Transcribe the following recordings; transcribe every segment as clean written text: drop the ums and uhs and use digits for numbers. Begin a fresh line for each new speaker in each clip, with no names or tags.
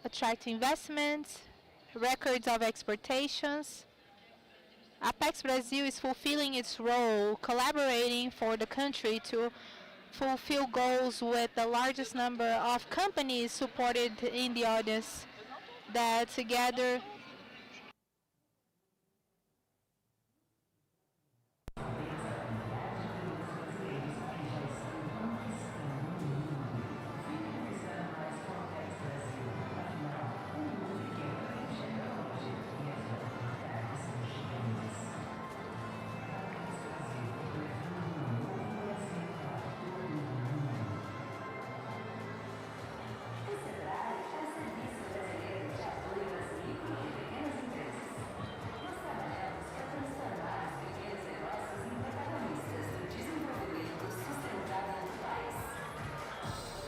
attract investments, records of exportations. Apex Brazil is fulfilling its role, collaborating for the country to fulfill goals with the largest number of companies supported in the audience that together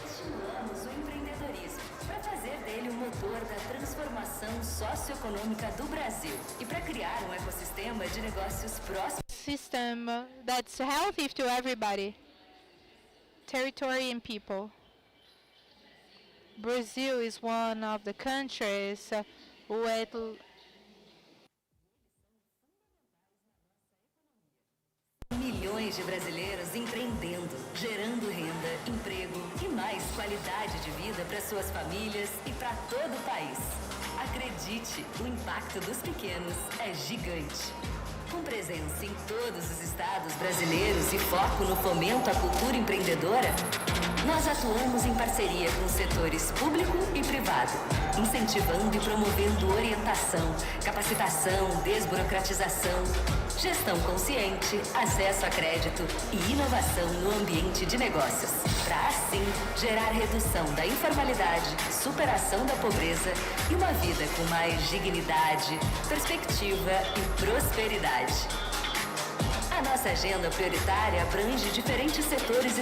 Estimulamos o empreendedorismo para fazer dele o motor da transformação socioeconômica do Brasil e para criar um ecossistema de negócios próximos.
system that's healthy to everybody, territory and people. Brazil is one of the countries with
Milhões de brasileiros empreendendo, gerando renda, emprego e mais qualidade de vida para suas famílias e para todo o país. Acredite, o impacto dos pequenos é gigante. Com presença em todos os estados brasileiros e foco no fomento à cultura empreendedora, nós atuamos em parceria com os setores público e privado, incentivando e promovendo orientação, capacitação, desburocratização, gestão consciente, acesso a crédito e inovação no ambiente de negócios, para assim gerar redução da informalidade, superação da pobreza e uma vida com mais dignidade, perspectiva e prosperidade. A nossa agenda prioritária abrange diferentes setores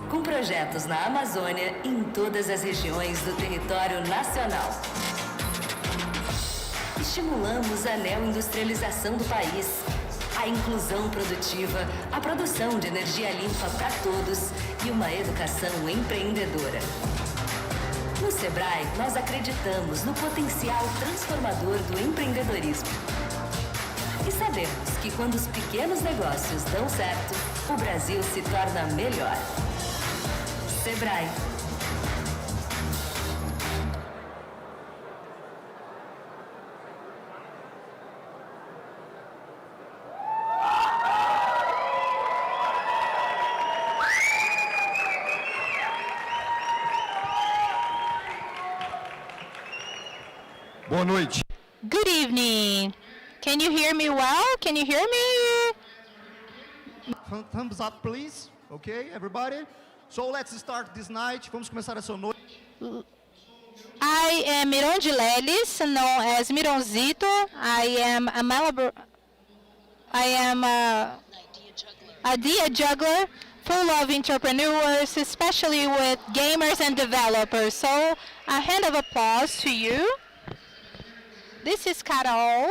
com projetos na Amazônia e em todas as regiões do território nacional. Estimulamos a neoindustrialização do país, a inclusão produtiva, a produção de energia limpa para todos e uma educação empreendedora. No Sebrae, nós acreditamos no potencial transformador do empreendedorismo. E sabemos que quando os pequenos negócios dão certo, o Brasil se torna melhor. Sebrae.
Boa noite.
Good evening. Can you hear me well? Can you hear me?
Thumbs up, please. Okay, everybody? So let's start this night. Vamos começar essa noite.
I am Miron de Lelis, known as Mironzito. I am a idea juggler, full of entrepreneurs, especially with gamers and developers. So a hand of applause to you. This is Carol.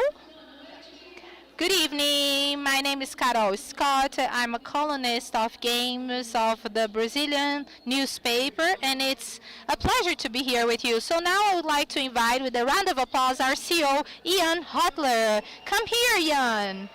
Good evening, my name is Carol Scott. I'm a columnist of games of the Brazilian newspaper, and it's a pleasure to be here with you. So now I would like to invite, with a round of applause, our CEO, Ian Hotler. Come here, Ian.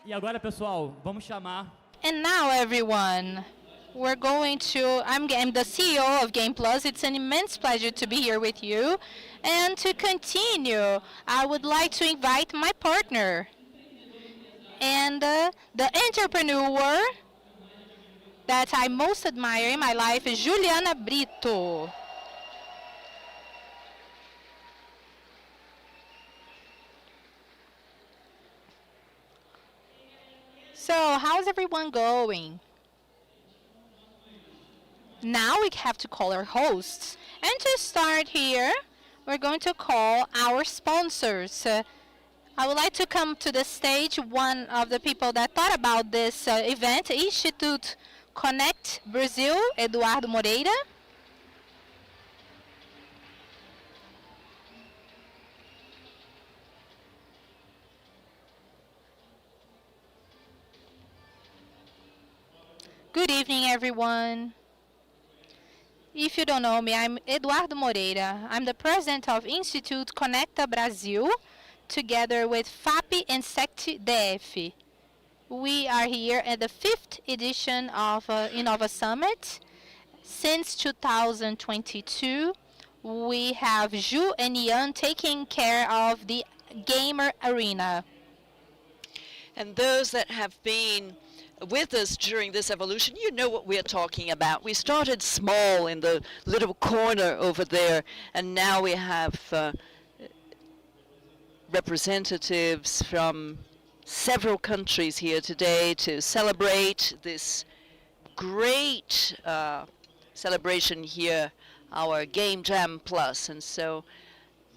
E agora, pessoal, vamos chamar.
And now, everyone, I'm the CEO of Game Plus. It's an immense pleasure to be here with you. And to continue, I would like to invite my partner and the entrepreneur that I most admire in my life is Juliana Brito. So, how's everyone going? Now we have to call our hosts. And to start here, we're going to call our sponsors. I would like to come to the stage one of the people that thought about this event, Institute Connect Brazil, Eduardo Moreira. Good evening, everyone. If you don't know me, I'm Eduardo Moreira. I'm the president of Institute Conecta Brasil, together with FAP and SECT DF. We are here at the 5th edition of Innova Summit. Since 2022, we have Ju and Ian taking care of the gamer arena.
And those that have been with us during this evolution, you know what we're talking about. We started small in the little corner over there, and now we have representatives from several countries here today to celebrate this great celebration here, our Game Jam Plus. And so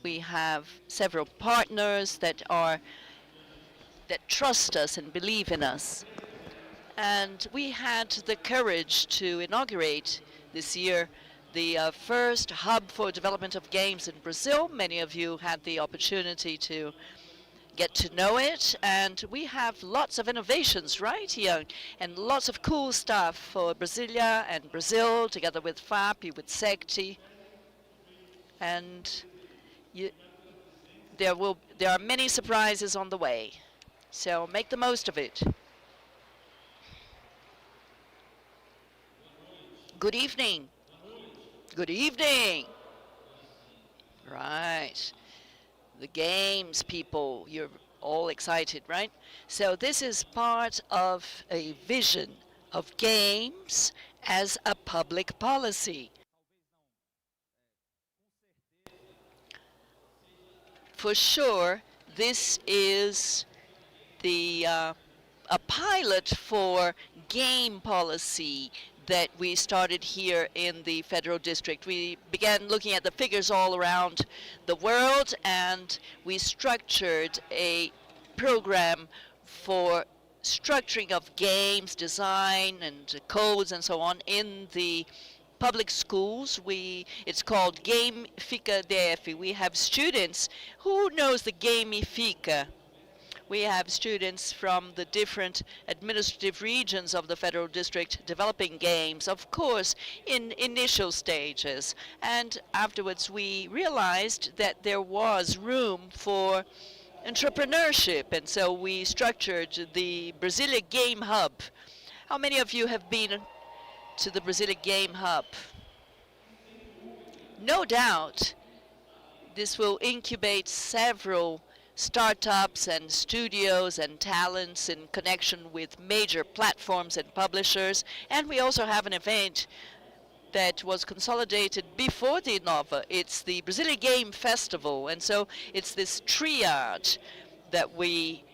we have several partners that trust us and believe in us. And we had the courage to inaugurate this year the first hub for development of games in Brazil. Many of you had the opportunity to get to know it, and we have lots of innovations right here and lots of cool stuff for Brasilia and Brazil, together with FAP, with SECT. And there are many surprises on the way, so make the most of it. Good evening. Good evening. Right. The games, people, you're all excited, right? So this is part of a vision of games as a public policy. For sure, this is a pilot for game policy that we started here in the Federal District. We began looking at the figures all around the world, and we structured a program for structuring of games, design, and codes, and so on in the public schools. It's called Gamifica DF. We have students. Who knows the Gamifica? We have students from the different administrative regions of the Federal District developing games, of course, in initial stages. And afterwards, we realized that there was room for entrepreneurship, and so we structured the Brasilia Game Hub. How many of you have been to the Brasilia Game Hub? No doubt, this will incubate several startups and studios and talents in connection with major platforms and publishers. And we also have an event that was consolidated before the Innova. It's the Brasilia Game Festival, and so it's this triad that we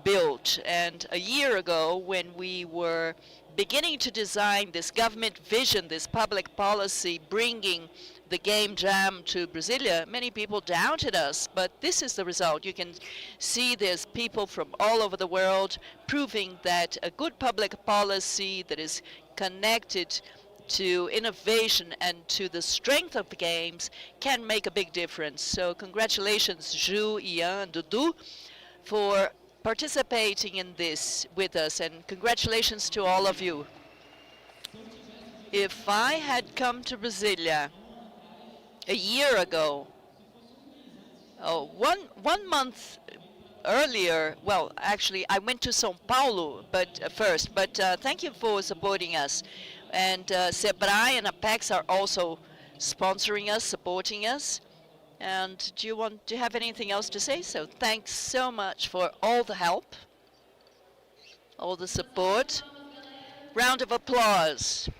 built. And a year ago, when we were beginning to design this government vision, this public policy, bringing the Game Jam to Brasilia, many people doubted us, but this is the result. You can see there's people from all over the world proving that a good public policy that is connected to innovation and to the strength of the games can make a big difference. So congratulations, Ju, Ian, Dudu, for participating in this with us, and congratulations to all of you. If I had come to Brasilia a year ago, one month earlier, well, actually, I went to São Paulo first, but thank you for supporting us. And Sebrae and Apex are also sponsoring us, supporting us. And do you have anything else to say? So thanks so much for all the help, all the support. Round of applause.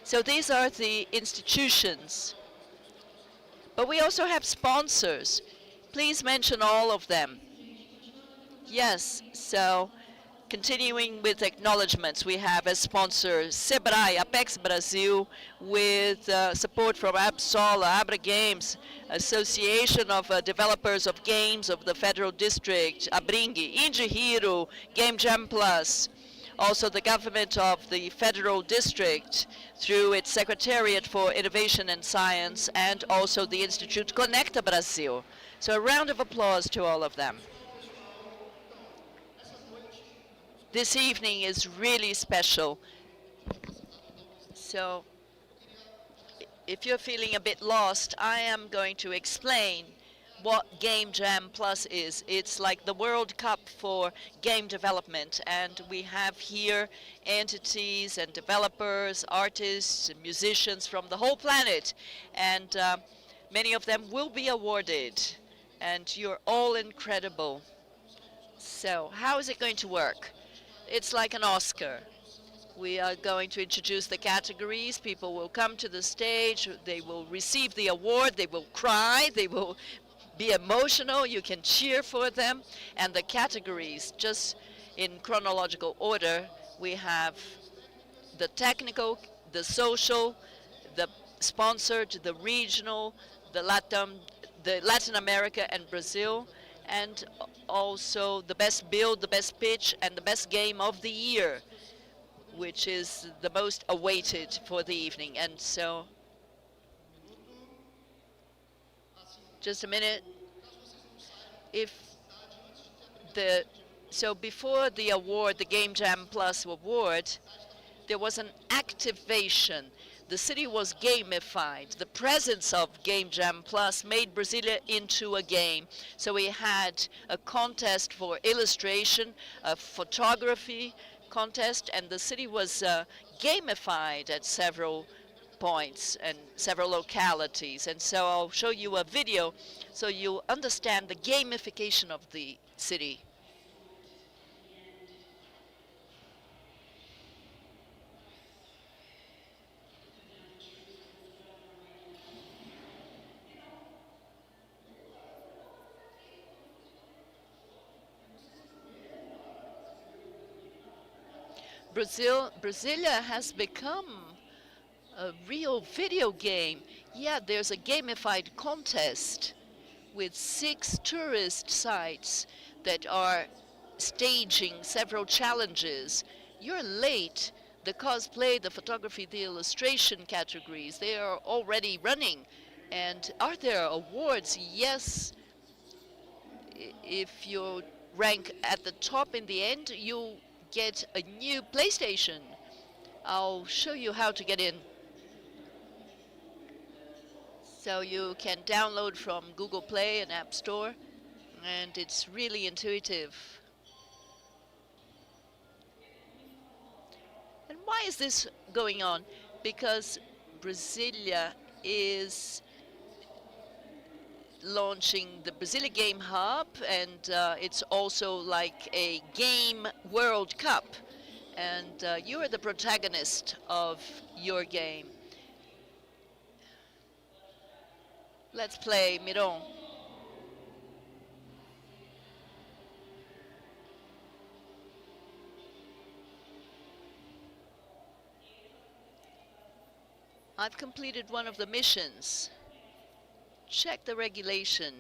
So these are the institutions. But we also have sponsors. Please mention all of them. Yes, so Continuing with acknowledgments, we have as sponsor Sebrae, Apex Brazil, with support from Absol, Abra Games, Association of Developers of Games of the Federal District, Abringue, Indie Hero, Game Jam Plus, also the government of the Federal District through its Secretariat for Innovation and Science, and also the Institute Conecta Brasil. So a round of applause to all of them. This evening is really special. So if you're feeling a bit lost, I am going to explain what Game Jam Plus is. It's like the World Cup for game development, and we have here entities and developers, artists, and musicians from the whole planet, and many of them will be awarded, and you're all incredible. So how is it going to work? It's like an Oscar. We are going to introduce the categories. People will come to the stage. They will receive the award. They will cry. They will be emotional. You can cheer for them. And the categories, just in chronological order, we have the technical, the social, the sponsored, the regional, the Latam, the Latin America and Brazil, and also the best build, the best pitch, and the best game of the year, which is the most awaited for the evening. And so, just a minute. So before the award, the Game Jam Plus award, there was an activation. The city was gamified. The presence of Game Jam Plus made Brasilia into a game. So we had a contest for illustration, a photography contest, and the city was gamified at several points and several localities. And so I'll show you a video so you understand the gamification of the city. Brasilia has become a real video game. Yeah, there's a gamified contest with 6 tourist sites that are staging several challenges. You're late. The cosplay, the photography, the illustration categories, they are already running. And are there awards? Yes. If you rank at the top in the end, you get a new PlayStation. I'll show you how to get in. So you can download from Google Play and App Store, and it's really intuitive. And why is this going on? Because Brasilia is launching the Brasilia Game Hub, and it's also like a game World Cup, and you are the protagonist of your game. Let's play Miron. I've completed one of the missions. Check the regulation.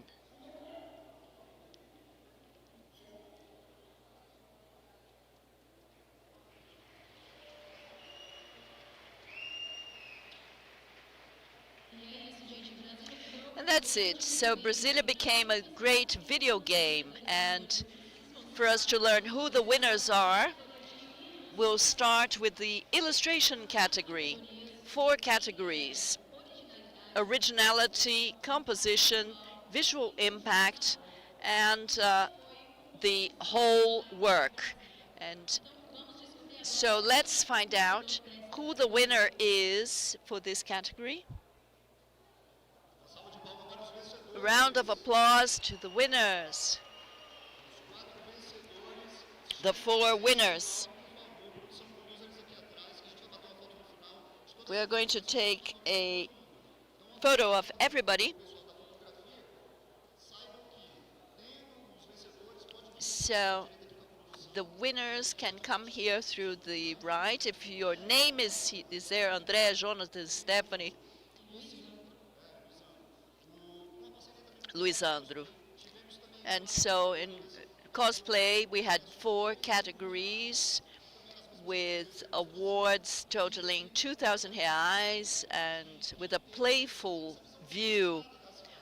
And that's it. So Brasilia became a great video game, and for us to learn who the winners are, we'll start with the illustration category. 4 categories: originality, composition, visual impact, and the whole work. And so let's find out who the winner is for this category. A round of applause to the winners. The 4 winners. We are going to take a photo of everybody. So the winners can come here through the right. If your name is there, Andrea, Jonathan, Stephanie, Luisandro. And so in cosplay, we had 4 categories with awards totaling 2,000 reais and with a playful view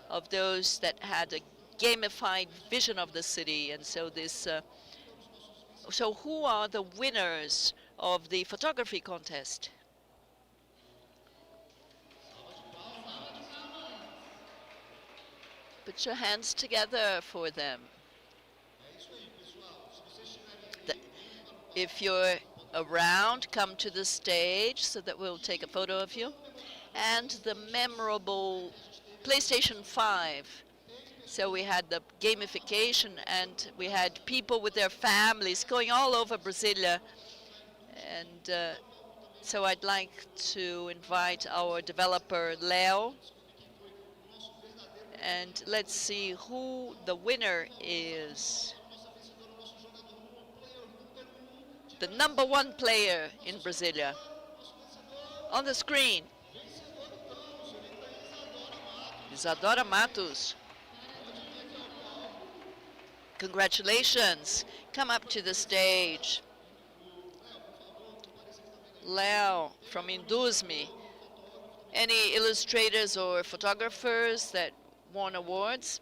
of those that had a gamified vision of the city. And so this, so who are the winners of the photography contest? Put your hands together for them. If you're around, come to the stage so that we'll take a photo of you. And the memorable PlayStation 5. So we had the gamification, and we had people with their families going all over Brasilia. And so I'd like to invite our developer, Leo. And let's see who the winner is. The #1 player in Brasilia. On the screen. Isadora Matos. Congratulations. Come up to the stage. Leo from Induzme. Any illustrators or photographers that won awards?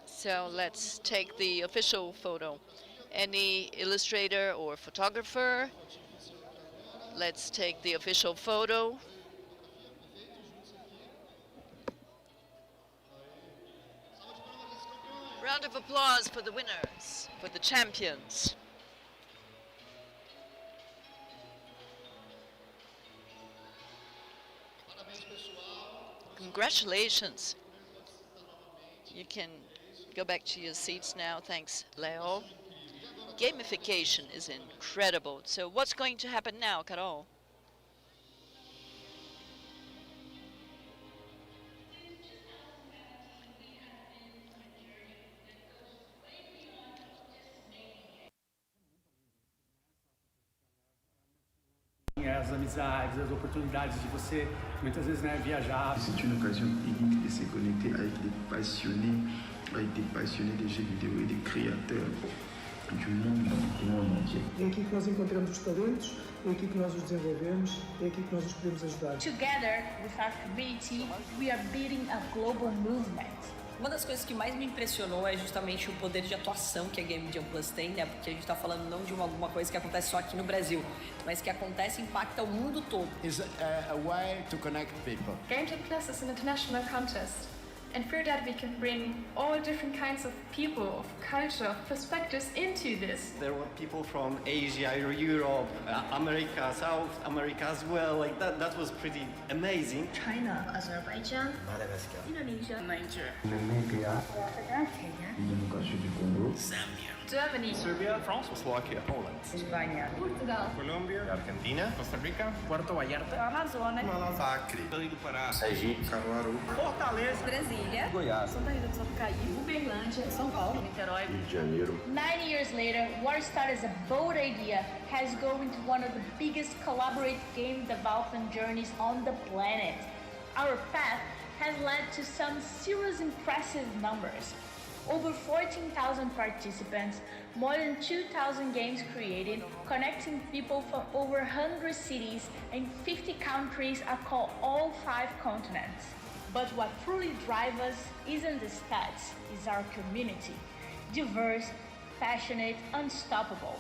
So let's take the official photo. Any illustrator or photographer? Let's take the official photo. Round of applause for the winners, for the champions. Congratulations. You can go back to your seats now. Thanks, Leo. Gamification is incredible. So what's going to happen now, Carol?
As amizades, as oportunidades de você, muitas vezes, né, viajar.
C'est une occasion unique de se connecter avec des passionnés de jeux vidéo et des créateurs du monde entier.
É aqui que nós encontramos os talentos, é aqui que nós os desenvolvemos, é aqui que nós os podemos ajudar.
Together with our community, we are building a global movement.
Uma das coisas que mais me impressionou é justamente o poder de atuação que a GameJamplus tem, né? Porque a gente está falando não de alguma coisa que acontece só aqui no Brasil, mas que acontece e impacta o mundo todo.
Is a way to connect people.
GameJamplus is an international contest, and through that we can bring all different kinds of people, of culture, of perspectives into this.
There were people from Asia, Europe, America, South America as well. Like that was pretty amazing.
China, Azerbaijan,
Madagascar,
Indonesia,
Nigeria,
Namibia, Kenya, Democracia du Congo,
Zambia,
Germany,
Serbia, France, Slovakia, Poland,
Espanha,
Portugal,
Colombia, Argentina, Costa Rica,
Puerto Vallarta,
Amazonas,
Acre, Belém do Pará,
Sergipe, Caruaru,
Fortaleza,
Brasília,
Goiás,
Santa Rita do Sapucaí, Uberlândia, São Paulo, Niterói.
Rio de Janeiro.
9 years later, what started as a bold idea has grown into one of the biggest collaborative game development journeys on the planet. Our path has led to some serious impressive numbers. Over 14,000 participants, more than 2,000 games created, connecting people from over 100 cities and 50 countries across all 5 continents. But what truly drives us isn't the stats, it's our community. Diverse, passionate, unstoppable.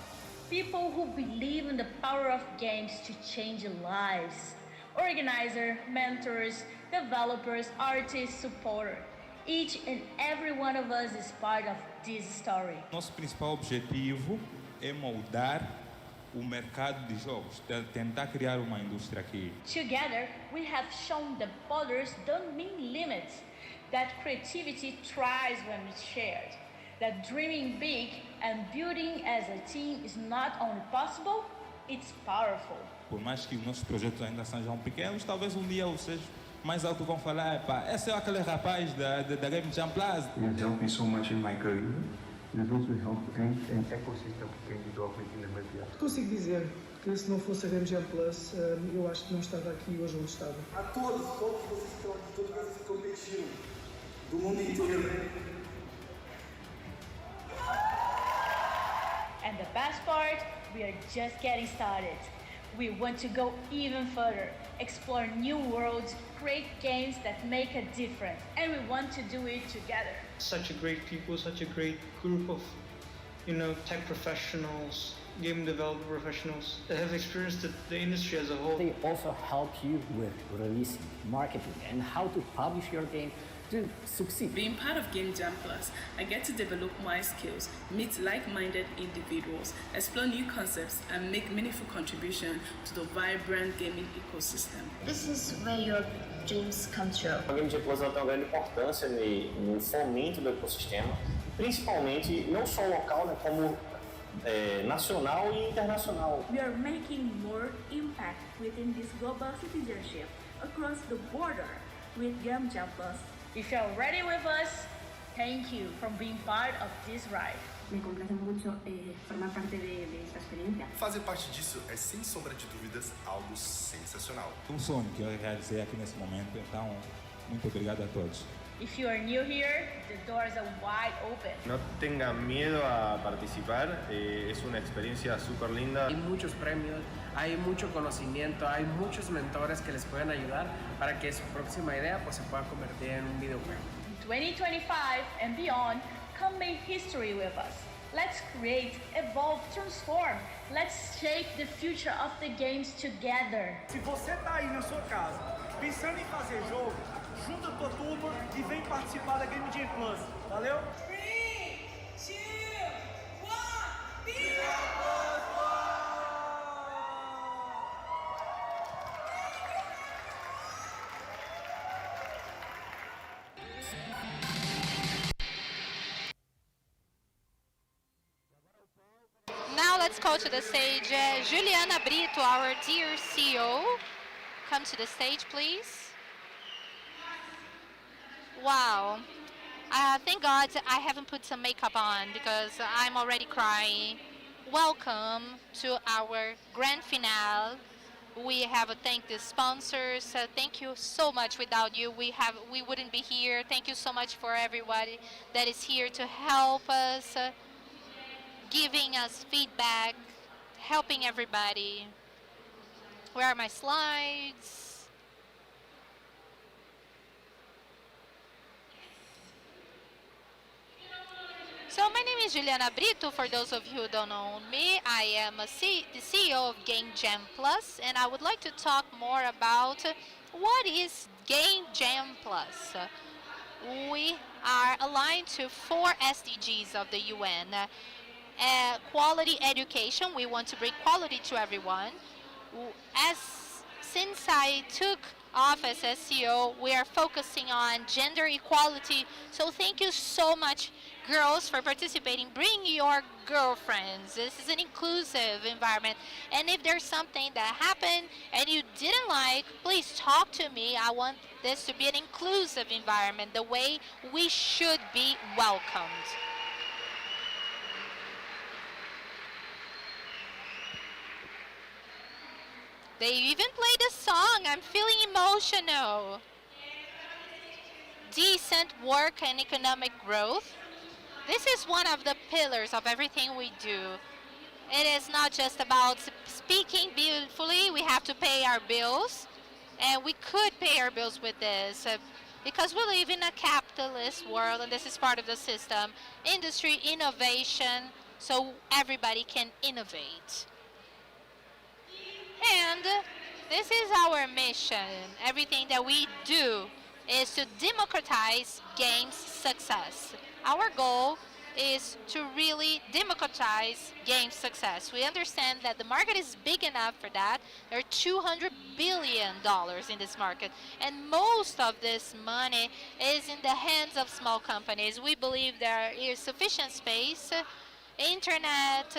People who believe in the power of games to change lives. Organizers, mentors, developers, artists, supporters. Each and every one of us is part of this story.
Nosso principal objetivo é moldar o mercado de jogos, tentar criar uma indústria aqui.
Together, we have shown that borders don't mean limits, that creativity thrives when it's shared, that dreaming big and building as a team is not only possible, it's powerful.
Por mais que os nossos projetos ainda sejam pequenos, talvez um dia vocês mais alto vão falar, pá, esse é aquele rapaz da GameJamplus.
J'ai appris so much in my career It also helps to create an ecosystem for game development in Namibia.
Consigo dizer que se não fosse a Game Jam Plus, eu acho que não estava aqui hoje onde estava.
A todos vocês que estão aqui, todos vocês que competiram, do mundo inteiro.
And the best part, we are just getting started. We want to go even further, explore new worlds, create games that make a difference, and we want to do it together.
Such a great people, such a great group of, tech professionals, game development professionals that have experienced the industry as a whole.
They also help you with releasing, marketing, and how to publish your game to succeed.
Being part of Game Jam Plus, I get to develop my skills, meet like-minded individuals, explore new concepts, and make meaningful contribution to the vibrant gaming ecosystem.
This is where your dreams come true.
A Game Jam Plus tem uma grande importância no fomento do ecossistema, principalmente não só local, né, como nacional e internacional.
We are making more impact within this global citizenship across the border with Game Jam Plus.
If you're ready with us, thank you for being part of this ride.
Me complace mucho formar parte de esta experiencia.
Fazer parte disso é, sem sombra de dúvidas, algo sensacional.
Um sonho que eu realizei aqui nesse momento, então, muito obrigado a todos.
If you are new here, the doors are wide open.
No tengan miedo a participar, es una experiencia súper linda.
Hay muchos premios, hay mucho conocimiento, hay muchos mentores que les pueden ayudar para que su próxima idea pues, se pueda convertir en un videojuego.
In 2025 and beyond, come make history with us. Let's create, evolve, transform. Let's shape the future of the games together.
Se você tá aí na sua casa pensando em fazer jogo, junta a tua turma e vem participar da Game Jam Plus. Valeu?
3, 2, 1, Viva!
Now let's go to the stage. Juliana Brito, our dear CEO. Come to the stage, please. Wow. Thank God I haven't put some makeup on because I'm already crying. Welcome to our grand finale. We have to thank the sponsors. Thank you so much. Without you, we wouldn't be here. Thank you so much for everybody that is here to help us, giving us feedback, helping everybody. Where are my slides? So my name is Juliana Brito. For those of you who don't know me, I am the CEO of Game Jam Plus, and I would like to talk more about what is Game Jam Plus. We are aligned to 4 SDGs of the UN. Quality education, we want to bring quality to everyone. Since I took office as CEO, we are focusing on gender equality. So thank you so much, girls, for participating. Bring your girlfriends. This is an inclusive environment. And if there's something that happened and you didn't like, please talk to me. I want this to be an inclusive environment, the way we should be welcomed. They even played a song. I'm feeling emotional. Decent work and economic growth. This is one of the pillars of everything we do. It is not just about speaking beautifully. We have to pay our bills. And we could pay our bills with this because we live in a capitalist world, and this is part of the system. Industry, innovation, so everybody can innovate. And this is our mission. Everything that we do is to democratize games success. Our goal is to really democratize game success. We understand that the market is big enough for that. There are $200 billion in this market, and most of this money is in the hands of small companies. We believe there is sufficient space, internet,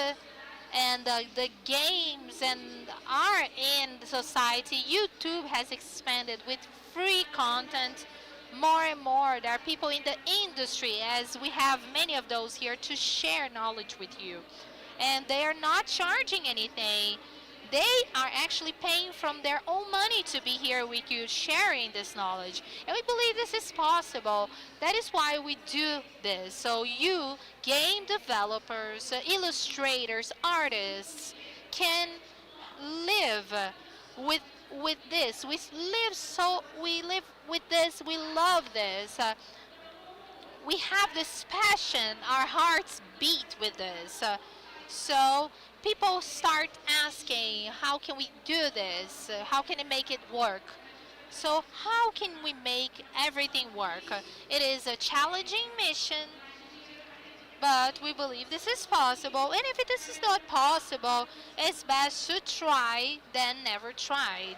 and the games are in the society. YouTube has expanded with free content, more and more there are people in the industry, as we have many of those here, to share knowledge with you. And they are not charging anything. They are actually paying from their own money to be here with you, sharing this knowledge. And we believe this is possible. That is why we do this. So you, game developers, illustrators, artists, can live with this. We live with this. We love this. We have this passion. Our hearts beat with this. So people start asking, how can we do this? How can I make it work? So how can we make everything work? It is a challenging mission, but we believe this is possible. And if this is not possible, it's best to try than never tried.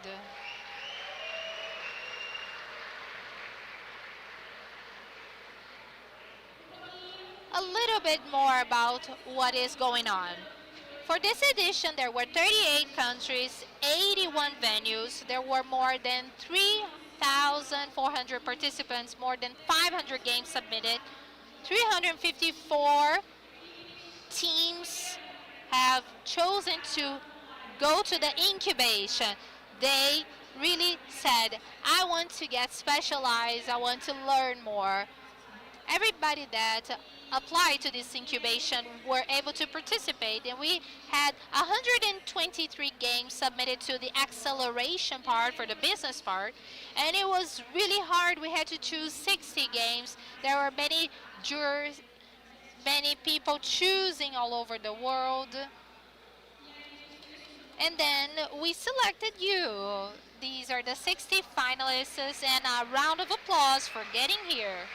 A little bit more about what is going on. For this edition, there were 38 countries, 81 venues. There were more than 3,400 participants, more than 500 games submitted. 354 teams have chosen to go to the incubation. They really said, I want to get specialized, I want to learn more. Everybody that applied to this incubation were able to participate, and we had 123 games submitted to the acceleration part for the business part, and it was really hard. We had to choose 60 games. There were many jurors, many people choosing all over the world, and then we selected you. These are the 60 finalists, and a round of applause for getting here.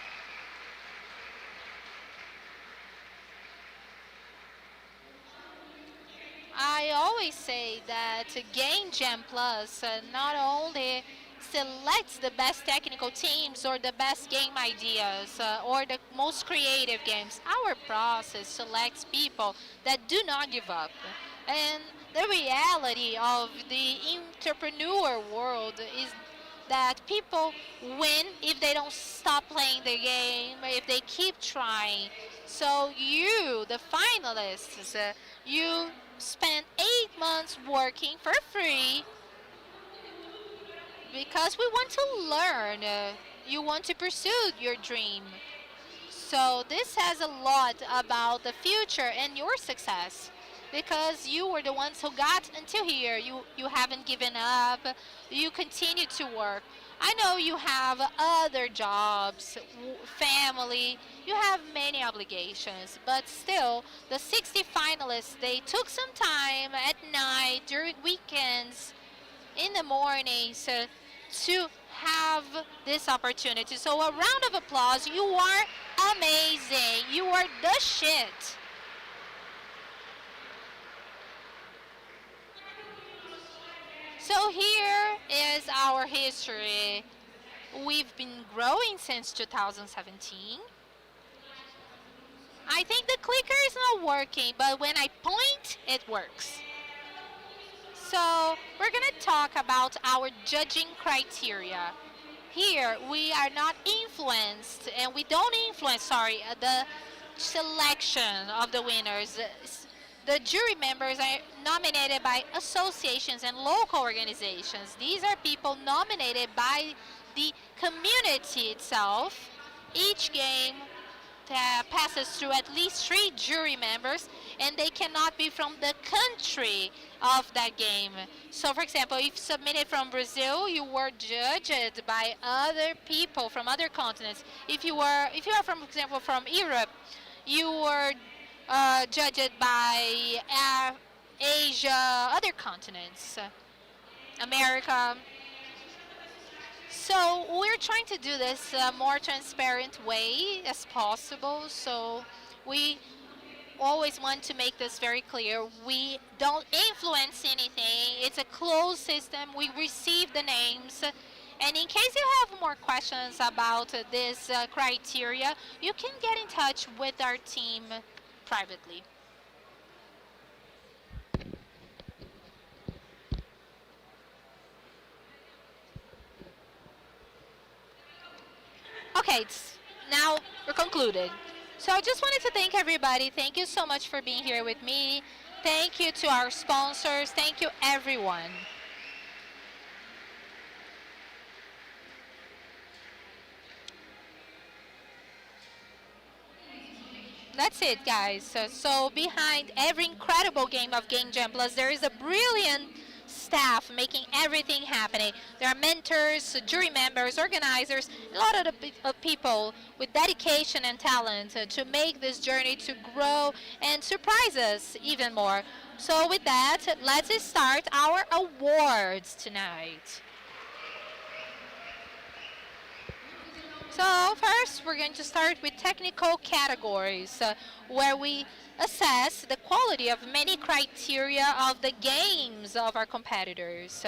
I always say that Game Jam Plus not only selects the best technical teams or the best game ideas or the most creative games. Our process selects people that do not give up. And the reality of the entrepreneur world is that people win if they don't stop playing the game, if they keep trying. So you, the finalists, you spent 8 months working for free because we want to learn. You want to pursue your dream. So this says a lot about the future and your success, because you were the ones who got until here. You haven't given up. You continue to work. I know you have other jobs, family, you have many obligations, but still, the 60 finalists, they took some time at night, during weekends, in the mornings to have this opportunity. So a round of applause. You are amazing. You are the shit. So here is our history. We've been growing since 2017. I think the clicker is not working, but when I point, it works. So we're gonna talk about our judging criteria. Here, we are not influenced, and we don't influence, the selection of the winners. The jury members are nominated by associations and local organizations. These are people nominated by the community itself. Each game passes through at least 3 jury members, and they cannot be from the country of that game. So for example, if submitted from Brazil, you were judged by other people from other continents. If you are from, for example, from Europe, you were judged by Asia, other continents, America. So we're trying to do this more transparent way as possible. So we always want to make this very clear. We don't influence anything. It's a closed system. We receive the names. And in case you have more questions about this criteria, you can get in touch with our team privately. Okay, now we're concluded. So I just wanted to thank everybody. Thank you so much for being here with me. Thank you to our sponsors. Thank you, everyone. That's it, guys. So behind every incredible game of Game Jam Plus, there is a brilliant staff making everything happening. There are mentors, jury members, organizers, a lot of people with dedication and talent to make this journey to grow and surprise us even more. So with that, let's start our awards tonight. So first, we're going to start with technical categories, where we assess the quality of many criteria of the games of our competitors.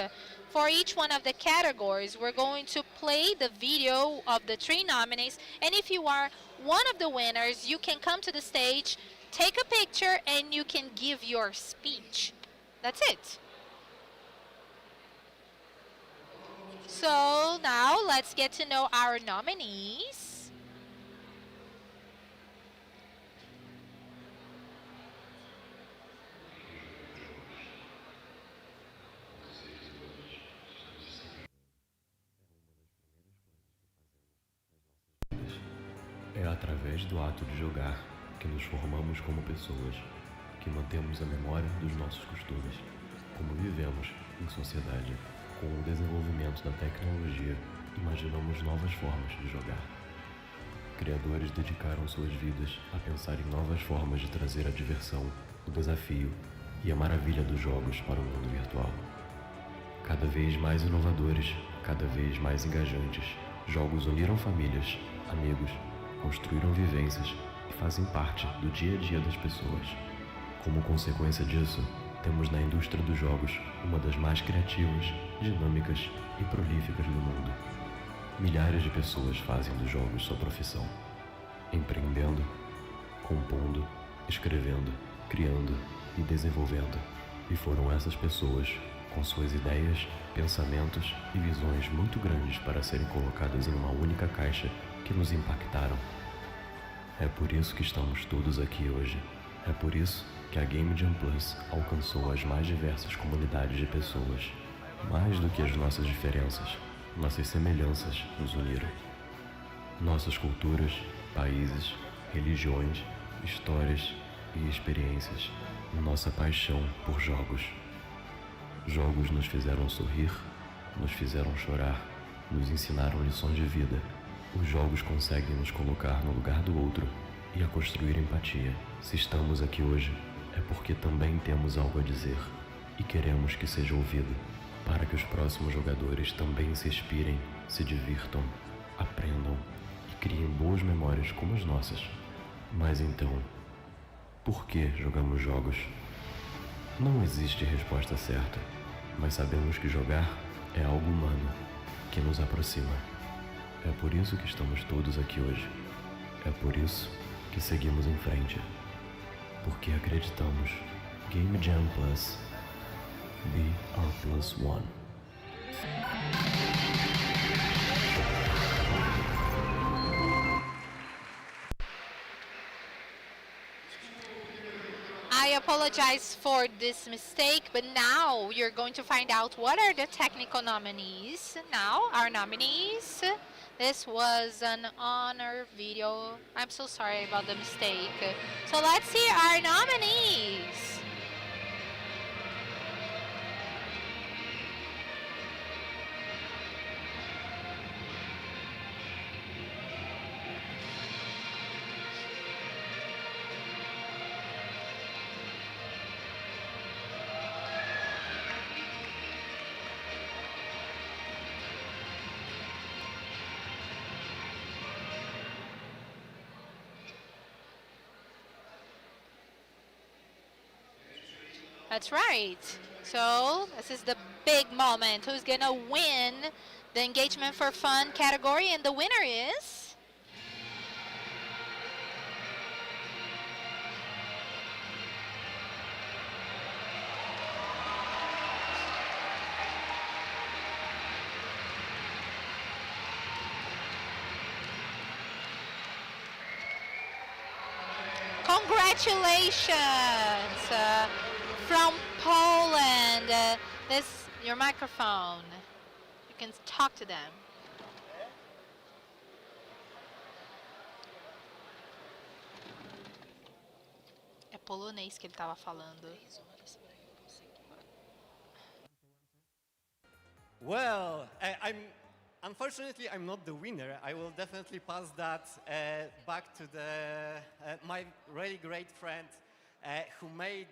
For each one of the categories, we're going to play the video of the 3 nominees, and if you are one of the winners, you can come to the stage, take a picture, and you can give your speech. That's it. So now let's get to know our nominees.
É através do ato de jogar que nos formamos como pessoas, que mantemos a memória dos nossos costumes, como vivemos em sociedade. Com o desenvolvimento da tecnologia, imaginamos novas formas de jogar. Criadores dedicaram suas vidas a pensar em novas formas de trazer a diversão, o desafio e a maravilha dos jogos para o mundo virtual. Cada vez mais inovadores, cada vez mais engajantes, jogos uniram famílias, amigos, construíram vivências e fazem parte do dia a dia das pessoas. Como consequência disso, temos na indústria dos jogos uma das mais criativas, dinâmicas e prolíficas do mundo. Milhares de pessoas fazem dos jogos sua profissão, empreendendo, compondo, escrevendo, criando e desenvolvendo. E foram essas pessoas, com suas ideias, pensamentos e visões muito grandes para serem colocadas em uma única caixa, que nos impactaram. É por isso que estamos todos aqui hoje. É por isso que a Game Jam Plus alcançou as mais diversas comunidades de pessoas. Mais do que as nossas diferenças, nossas semelhanças nos uniram. Nossas culturas, países, religiões, histórias e experiências. Nossa paixão por jogos. Jogos nos fizeram sorrir, nos fizeram chorar, nos ensinaram lições de vida. Os jogos conseguem nos colocar no lugar do outro e a construir empatia. Se estamos aqui hoje, é porque também temos algo a dizer e queremos que seja ouvido, para que os próximos jogadores também se inspirem, se divirtam, aprendam e criem boas memórias como as nossas. Mas então, por que jogamos jogos? Não existe resposta certa, mas sabemos que jogar é algo humano, que nos aproxima. É por isso que estamos todos aqui hoje. É por isso que seguimos em frente. Porque acreditamos. Game Jam Plus. Be our plus one.
I apologize for this mistake, but now you're going to find out what are the technical nominees. Now, our nominees. This was an honor video. I'm so sorry about the mistake. So let's see our nominees. That's right. So this is the big moment. Who's gonna win the engagement for fun category? And the winner is... Congratulations from Poland. This your microphone. You can talk to them. É polonês que ele estava falando.
Well, unfortunately I'm not the winner. I will definitely pass that back to my really great friend who made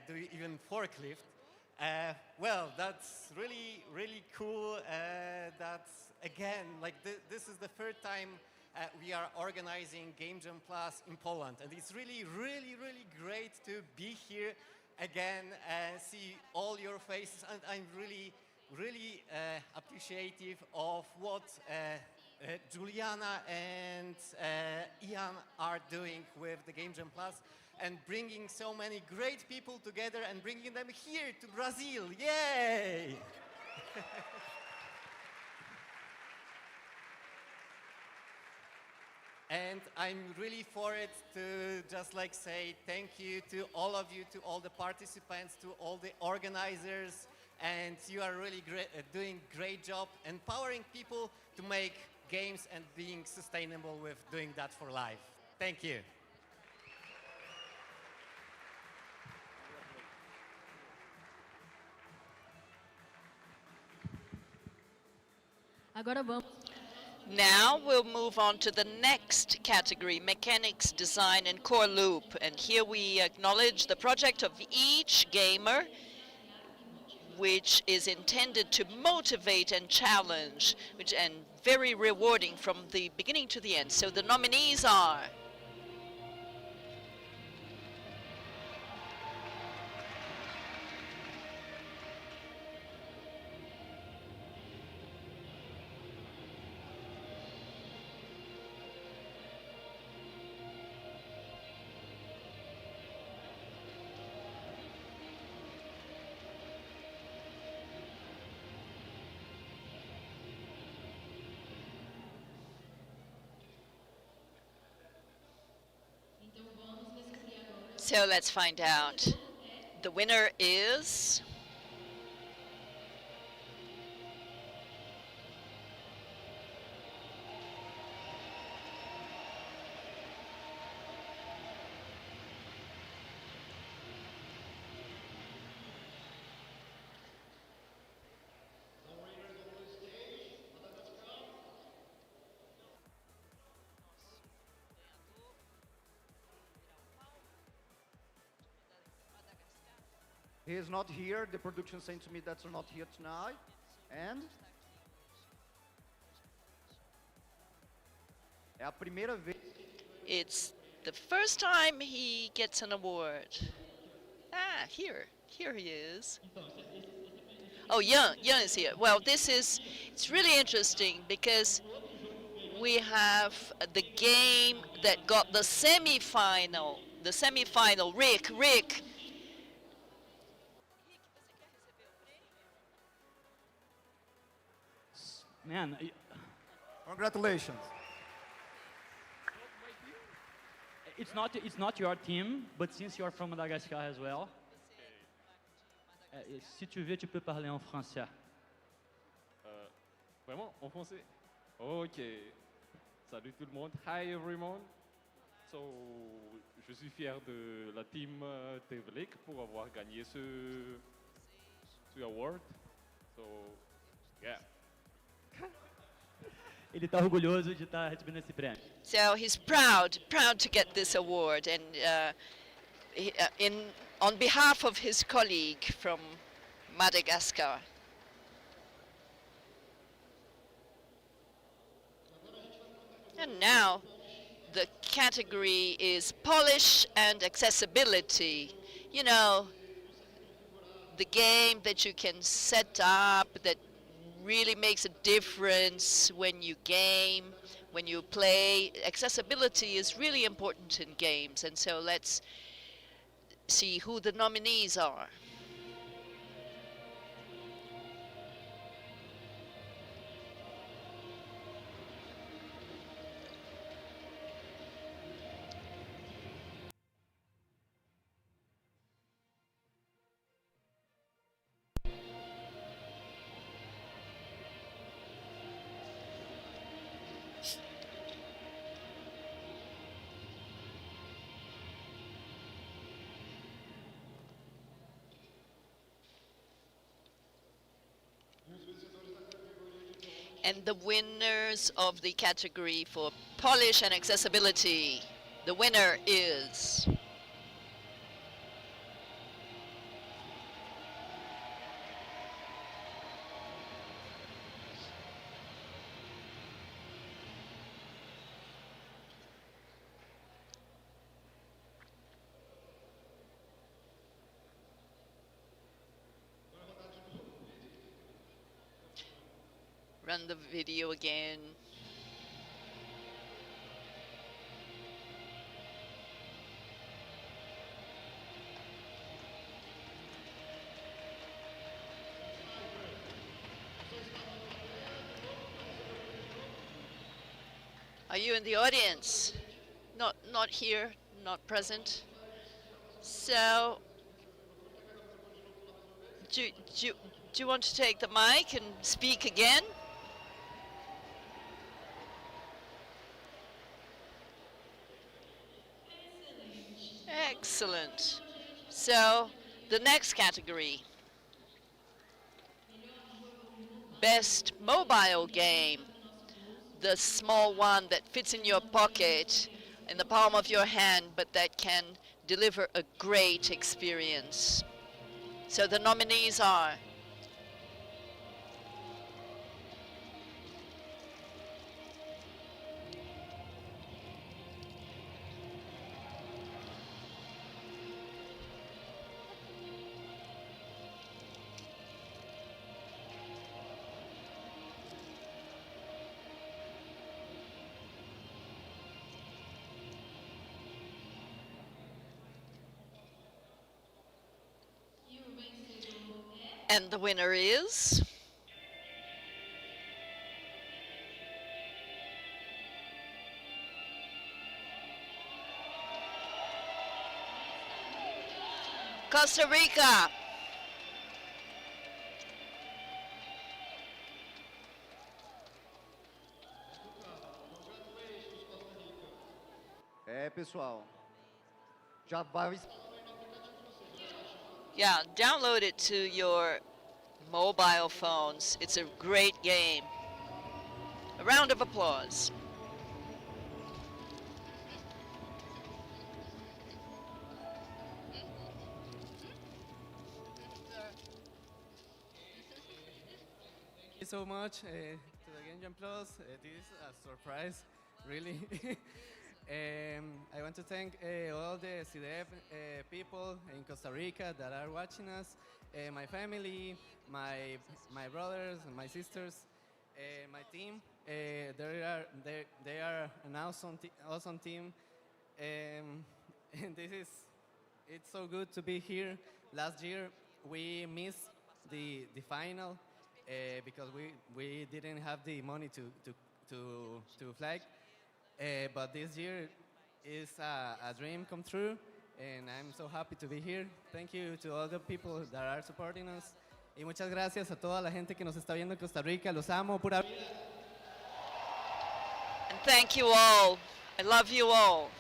the even forklift. Well, that's really cool. That's again like this is the third time we are organizing Game Jam Plus in Poland, and it's really great to be here again and see all your faces, and I'm really appreciative of what Juliana and Ian are doing with the Game Jam Plus and bringing so many great people together and bringing them here to Brazil. Yay! And I'm really for it to just like say thank you to all of you, to all the participants, to all the organizers, and you are really doing great job empowering people to make games and being sustainable with doing that for life. Thank you.
Agora vamos.
Now we'll move on to the next category, mechanics, design, and core loop. And here we acknowledge the project of each gamer, which is intended to motivate and challenge, and very rewarding from the beginning to the end. So the nominees are So let's find out. The winner is
He is not here. The production sent to me that's not here tonight. And é a primeira vez.
it's the first time he gets an award. Ah, here he is. Oh, Young is here. Well, it's really interesting because we have the game that got the semifinal. Rick.
Man,
Congratulations.
it's not your team, but since you are from Madagascar as well, si tu veux, tu peux parler en français.
Vraiment, en français? Ok. Salut tout le monde. Hi everyone. So, je suis fier de la team Devlik pour avoir gagné ce award. So, yeah.
Ele está orgulhoso de estar recebendo esse prêmio.
So he's proud to get this award, and on behalf of his colleague from Madagascar. And now the category is polish and accessibility. You know, the game that you can set up that really makes a difference when you game, when you play. Accessibility is really important in games, and so let's see who the nominees are. And the winners of the category for polish and accessibility, the winner is run the video again. Are you in the audience? Not here, not present. So, do you want to take the mic and speak again? Excellent. So, the next category, best mobile game, the small one that fits in your pocket, in the palm of your hand, but that can deliver a great experience. So the nominees are and the winner is Costa Rica.
Pessoal, já vai.
Yeah, download it to your mobile phones. It's a great game. A round of applause.
Thank you so much to the Game Jam Plus. This is a surprise, really. I want to thank all the CDF people in Costa Rica that are watching us, my family, my brothers, and my sisters, my team. They are an awesome team, and it's so good to be here. Last year we missed the final because we didn't have the money to flag. But this year is a dream come true, and I'm so happy to be here. Thank you to all the people that are supporting us. Y muchas gracias a toda la gente que nos está viendo en Costa Rica. Los amo, pura vida.
And thank you all. I love you all.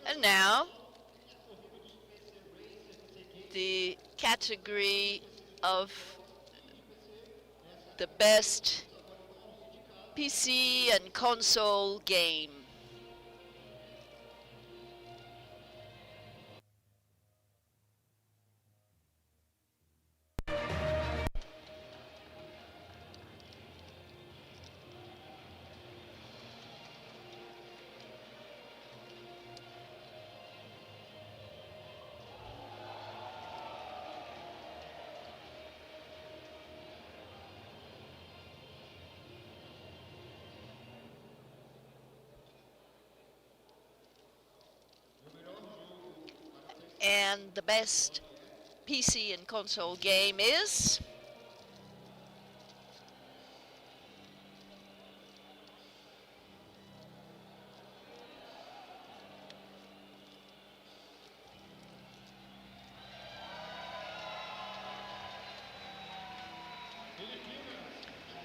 And now, the category of the best PC and console game. And the best PC and console game is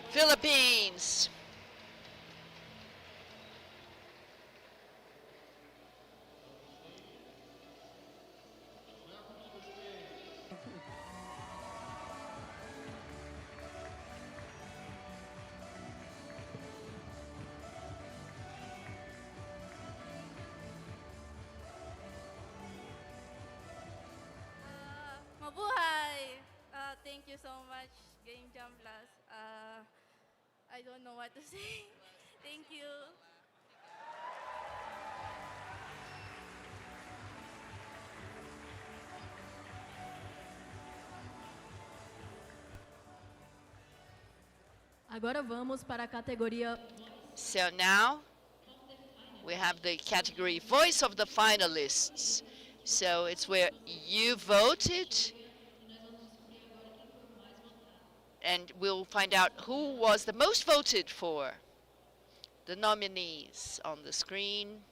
Philippines.
Mabuhay! Thank you so much, Game Jam Plus. I don't know what to say. Thank you.
Agora vamos para a categoria.
So now we have the category Voice of the Finalists. So it's where you voted, and we'll find out who was the most voted for. The nominees on the screen.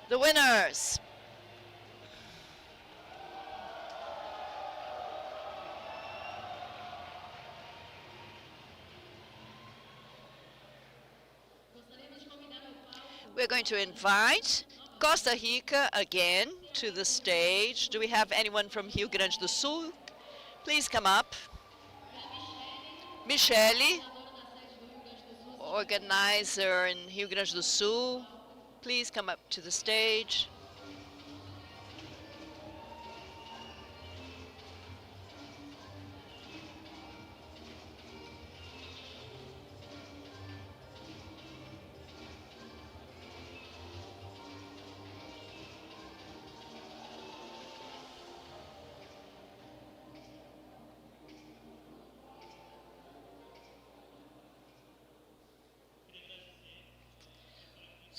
The winners. We're going to invite Costa Rica again to the stage. Do we have anyone from Rio Grande do Sul? Please come up. Michele, organizer in Rio Grande do Sul, please come up to the stage.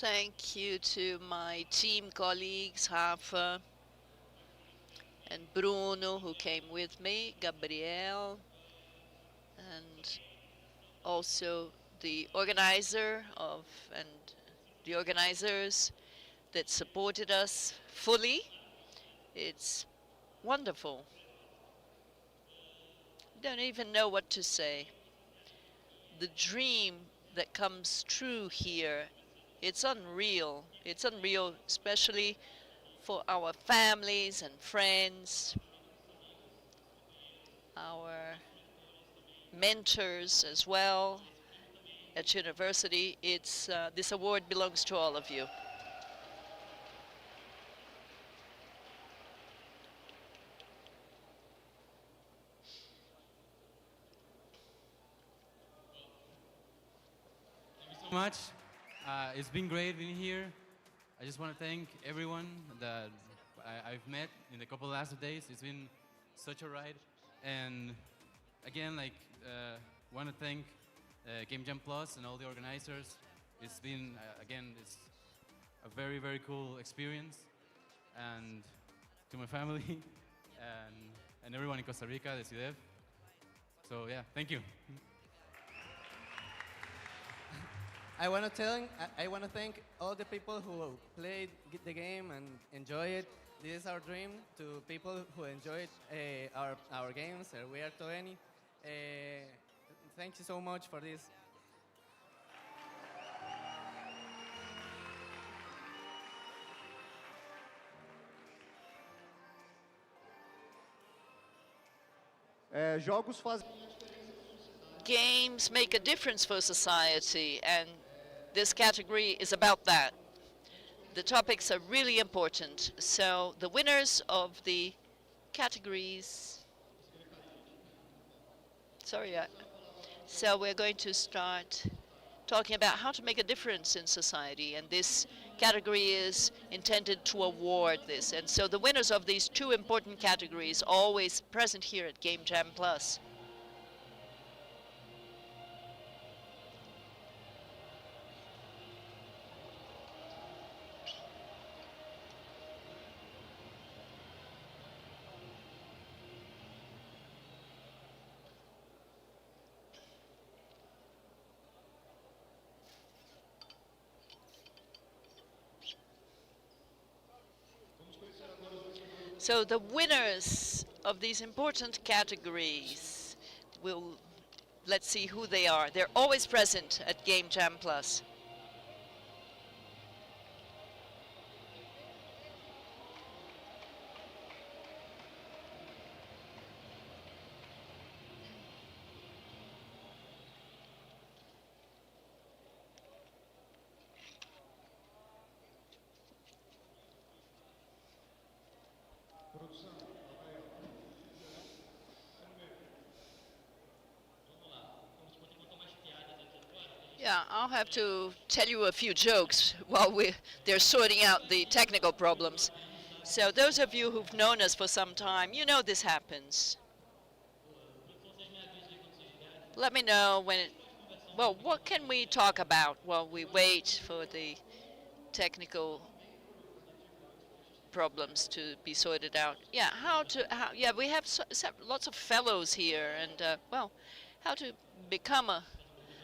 Thank you to my team colleagues, Rafa and Bruno, who came with me, Gabriel, and also the organizer and the organizers that supported us fully. It's wonderful. Don't even know what to say. The dream that comes true here, it's unreal. It's unreal, especially for our families and friends, our mentors as well at university. It's this award belongs to all of you.
So much. It's been great being here. I just want to thank everyone that I've met in the couple last days. It's been such a ride. And again, want to thank Game Jam Plus and all the organizers. It's been, again, it's a very, very cool experience. And to my family and everyone in Costa Rica, the CIDEF. So yeah, thank you.
I want to thank all the people who played the game and enjoy it. This is our dream to people who enjoyed our games. We are 20. Thank you so much for this.
Jogos fazem.
Games make a difference for society, and this category is about that. The topics are really important. So the winners of the categories, so we're going to start talking about how to make a difference in society, and this category is intended to award this. And so the winners of these two important categories always present here at Game Jam Plus. So the winners of these important categories let's see who they are. They're always present at Game Jam Plus. Yeah, I'll have to tell you a few jokes while they're sorting out the technical problems. So those of you who've known us for some time, you know this happens. Let me know when well, what can we talk about while we wait for the technical problems to be sorted out? Yeah, yeah, we have lots of fellows here, and well, how to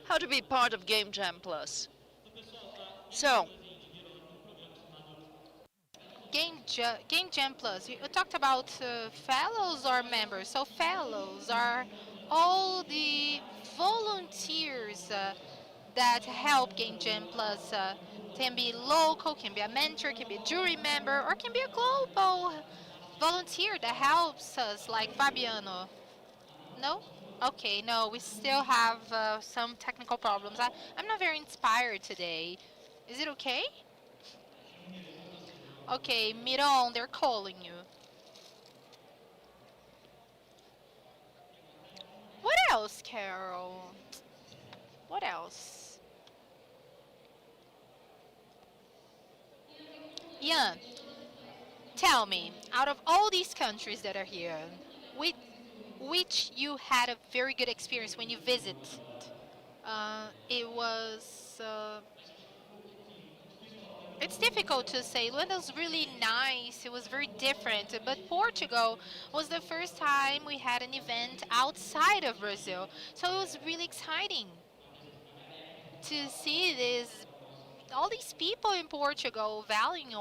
how to be part of Game Jam Plus. So,
Game Jam Plus. You talked about fellows or members. So fellows are all the volunteers that help Game Jam Plus. Can be local, can be a mentor, can be a jury member, or can be a global volunteer that helps us, like Fabiano. No? Okay, no, we still have some technical problems. I'm not very inspired today. Is it okay? Okay, Miron, they're calling you. What else, Carol? What else? Yeah, tell me, out of all these countries that are here, which, which you had a very good experience when you visited? It was it's difficult to say. Luanda was really nice. It was very different. But Portugal was the first time we had an event outside of Brazil. So it was really exciting to see all these people in Portugal valuing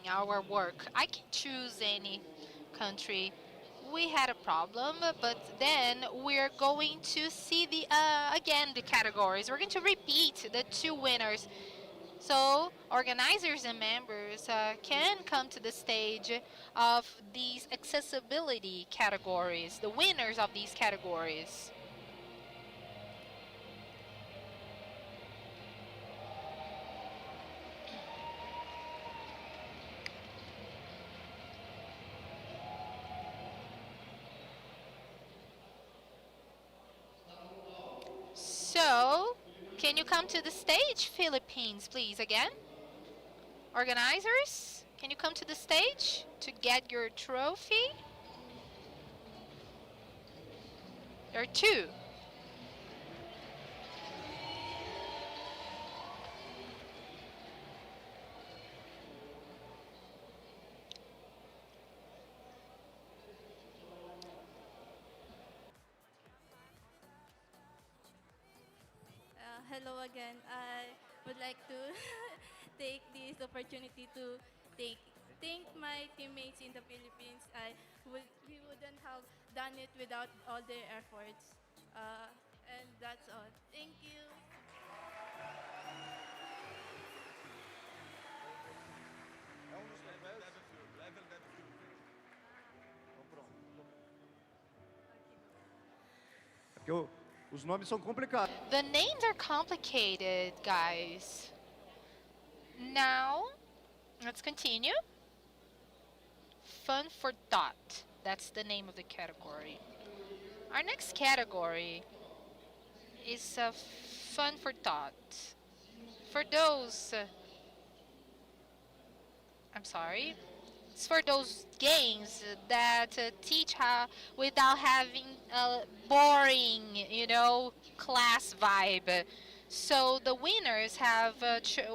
our work. I can choose any country. We had a problem, but then we're going to see again the categories. We're going to repeat the two winners. So organizers and members can come to the stage of these accessibility categories, the winners of these categories. So, can you come to the stage, Philippines, please, again? Organizers, can you come to the stage to get your trophy? There are two.
Hello again. I would like to take this opportunity to thank my teammates in the Philippines. We wouldn't have done it without all their efforts. And that's all. Thank you.
Porque os nomes são complicados.
The names are complicated, guys. Now, let's continue. Fun for thought. That's the name of the category. Our next category is fun for thought. For those, I'm sorry. It's for those games that teach how without having a boring, class vibe. So the winners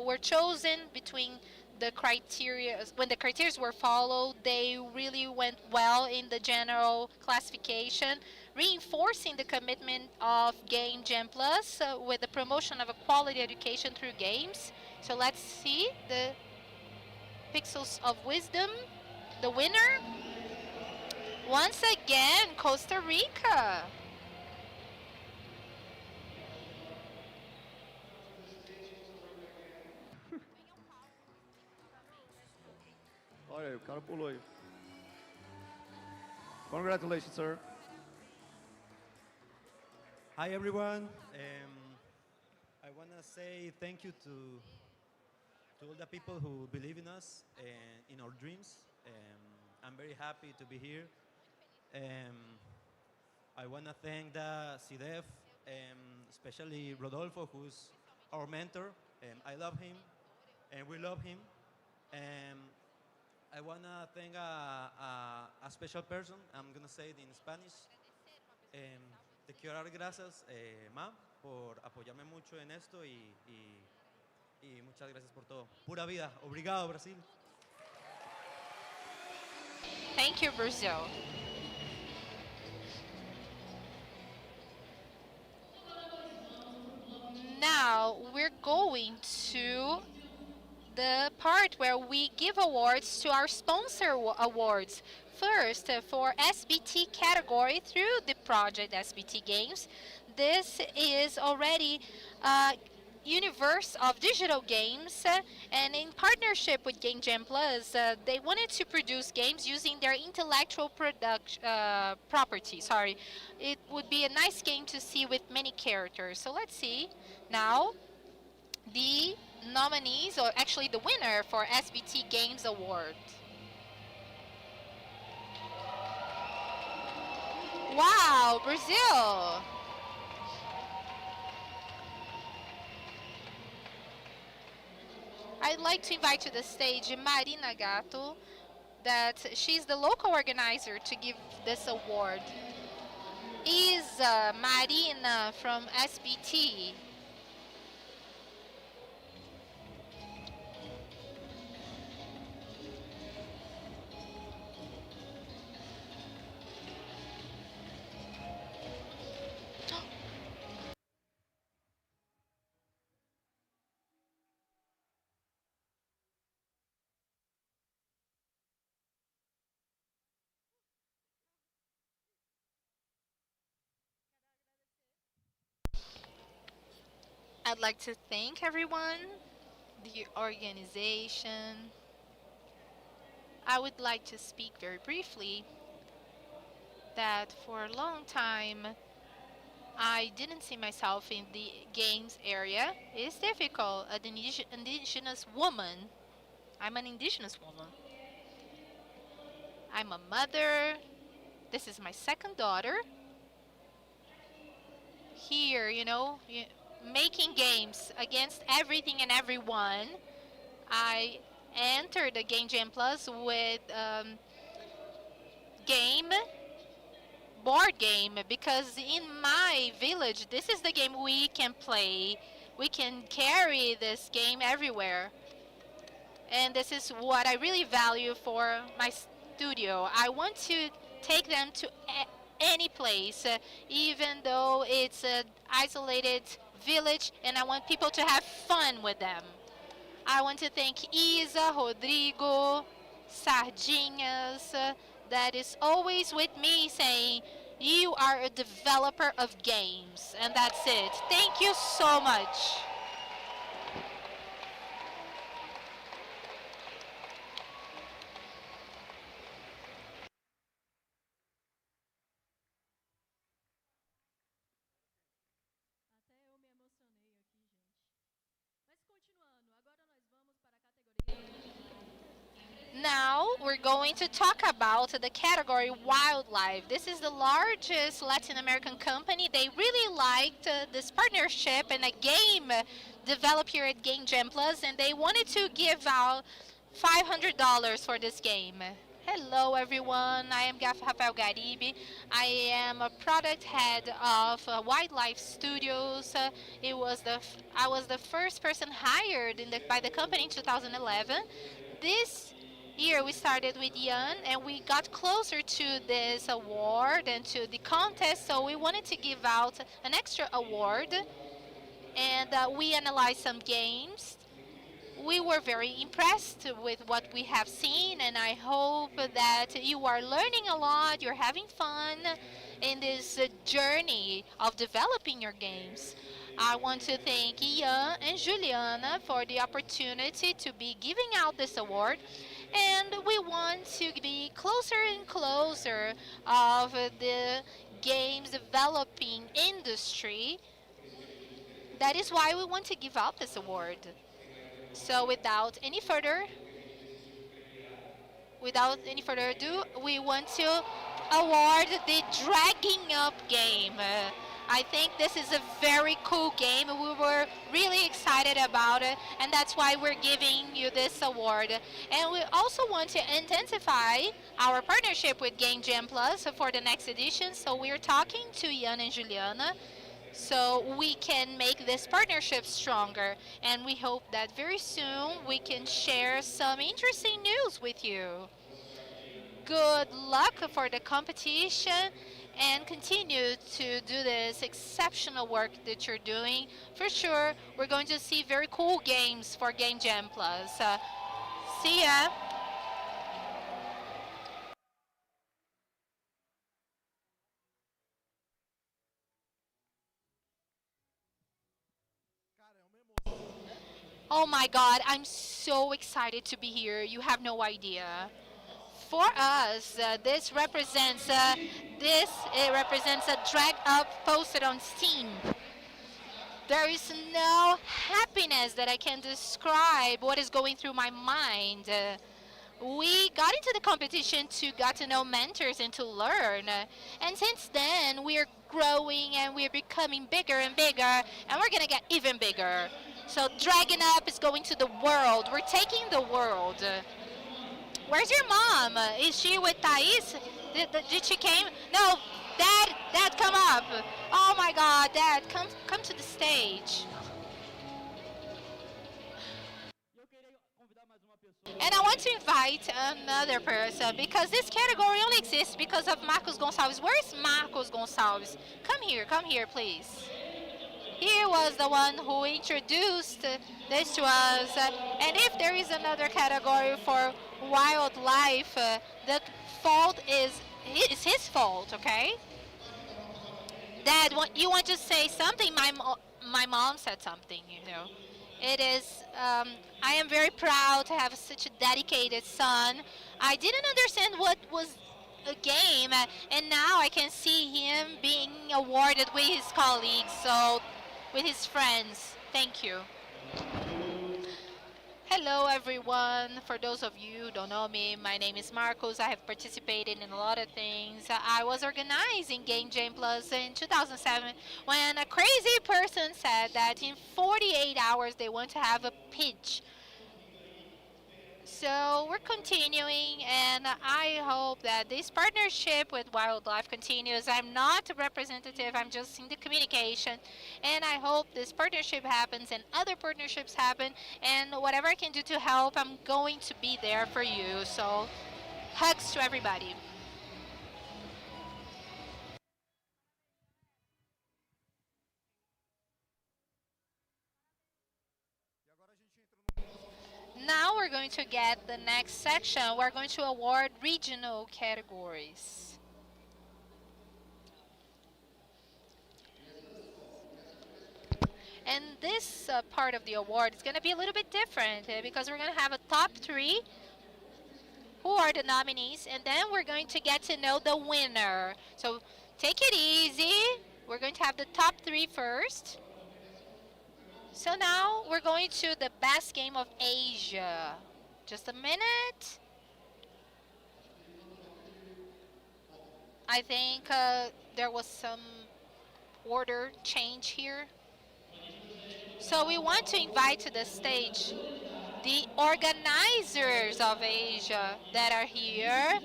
were chosen between the criteria. When the criteria were followed, they really went well in the general classification, reinforcing the commitment of Game Jam Plus with the promotion of a quality education through games. So let's see the Pixels of Wisdom, the winner. Once again, Costa Rica.
Olha aí, o cara pulou aí. Congratulations, sir.
Hi, everyone. I want to say thank you to all the people who believe in us and in our dreams. I'm very happy to be here. Um, I want to thank the CDF, especially Rodolfo, who's our mentor. I love him, and we love him. And I want to thank a special person. I'm going to say it in Spanish. Em, Te quiero dar gracias, Ma, por apoyarme mucho en esto y muchas gracias por todo. Pura vida. Obrigado, Brasil.
Thank you, Brazil. Now we're going to the part where we give awards to our sponsor awards. First, for SBT category through the project SBT Games. This is already a universe of digital games, and in partnership with Game Jam Plus, they wanted to produce games using their intellectual property. Sorry, it would be a nice game to see with many characters. So let's see now the nominees, or actually the winner for SBT Games Award. Wow, Brazil! I'd like to invite to the stage Marina Gato, that she's the local organizer to give this award. Is Marina from SBT. I'd like to thank everyone, the organization. I would like to speak very briefly that for a long time I didn't see myself in the games area. It's difficult. An indigenous woman. I'm an indigenous woman. I'm a mother. This is my second daughter. Here, making games against everything and everyone. I entered the Game Jam Plus with game board game, because in my village this is the game we can play. We can carry this game everywhere, and this is what I really value for my studio. I want to take them to any place, even though it's an isolated village, and I want people to have fun with them. I want to thank Isa, Rodrigo, Sardinhas, that is always with me saying, you are a developer of games. And that's it. Thank you so much. Now we're going to talk about the category wildlife. This is the largest Latin American company. They really liked this partnership and a game developed here at Game Jam Plus, and they wanted to give out $500 for this game. Hello everyone, I am Rafael Garibe. I am a product head of Wildlife Studios. I was the first person hired by the company in 2011. This year we started with Yan, and we got closer to this award and to the contest, so we wanted to give out an extra award, and we analyzed some games. We were very impressed with what we have seen, and I hope that you are learning a lot, you're having fun in this journey of developing your games. I want to thank Ian and Juliana for the opportunity to be giving out this award, and we want to be closer and closer of the games developing industry. That is why we want to give out this award. So without any further, without any further ado, we want to award the Dragging Up game. I think this is a very cool game. We were really excited about it, and that's why we're giving you this award. And we also want to intensify our partnership with Game Jam Plus for the next edition. So we're talking to Ian and Juliana so we can make this partnership stronger. And we hope that very soon we can share some interesting news with you. Good luck for the competition and continue to do this exceptional work that you're doing. For sure, we're going to see very cool games for Game Jam Plus. See ya! Oh my god, I'm so excited to be here. You have no idea. For us, this represents it represents a drag up posted on Steam. There is no happiness that I can describe what is going through my mind. We got into the competition to get to know mentors and to learn. And since then, we're growing and we're becoming bigger and bigger, and we're gonna get even bigger. So Dragon Up is going to the world. We're taking the world. Where's your mom? Is she with Thais? Did she came? No, Dad, come up. Oh my God, Dad, come to the stage. And I want to invite another person because this category only exists because of Marcos Gonçalves. Where's Marcos Gonçalves? Come here, please. He was the one who introduced this to us. And if there is another category for wildlife, the fault is his fault, okay? Dad, you want to say something? My mom said something, you know. It is, I am very proud to have such a dedicated son. I didn't understand what was a game, and now I can see him being awarded with his colleagues, so with his friends. Thank you. Hello everyone. For those of you who don't know me, my name is Marcos. I have participated in a lot of things. I was organizing Game Jam Plus in 2007 when a crazy person said that in 48 hours they want to have a pitch. So we're continuing, and I hope that this partnership with wildlife continues. I'm not a representative, I'm just in the communication, and I hope this partnership happens and other partnerships happen, and whatever I can do to help, I'm going to be there for you. So hugs to everybody. Now we're going to get the next section. We're going to award regional categories. And this part of the award is going to be a little bit different because we're going to have a top 3 who are the nominees, and then we're going to get to know the winner. So take it easy. We're going to have the top 3 first. So now we're going to the best game of Asia. Just a minute. I think there was some order change here. So we want to invite to the stage the organizers of Asia that are here.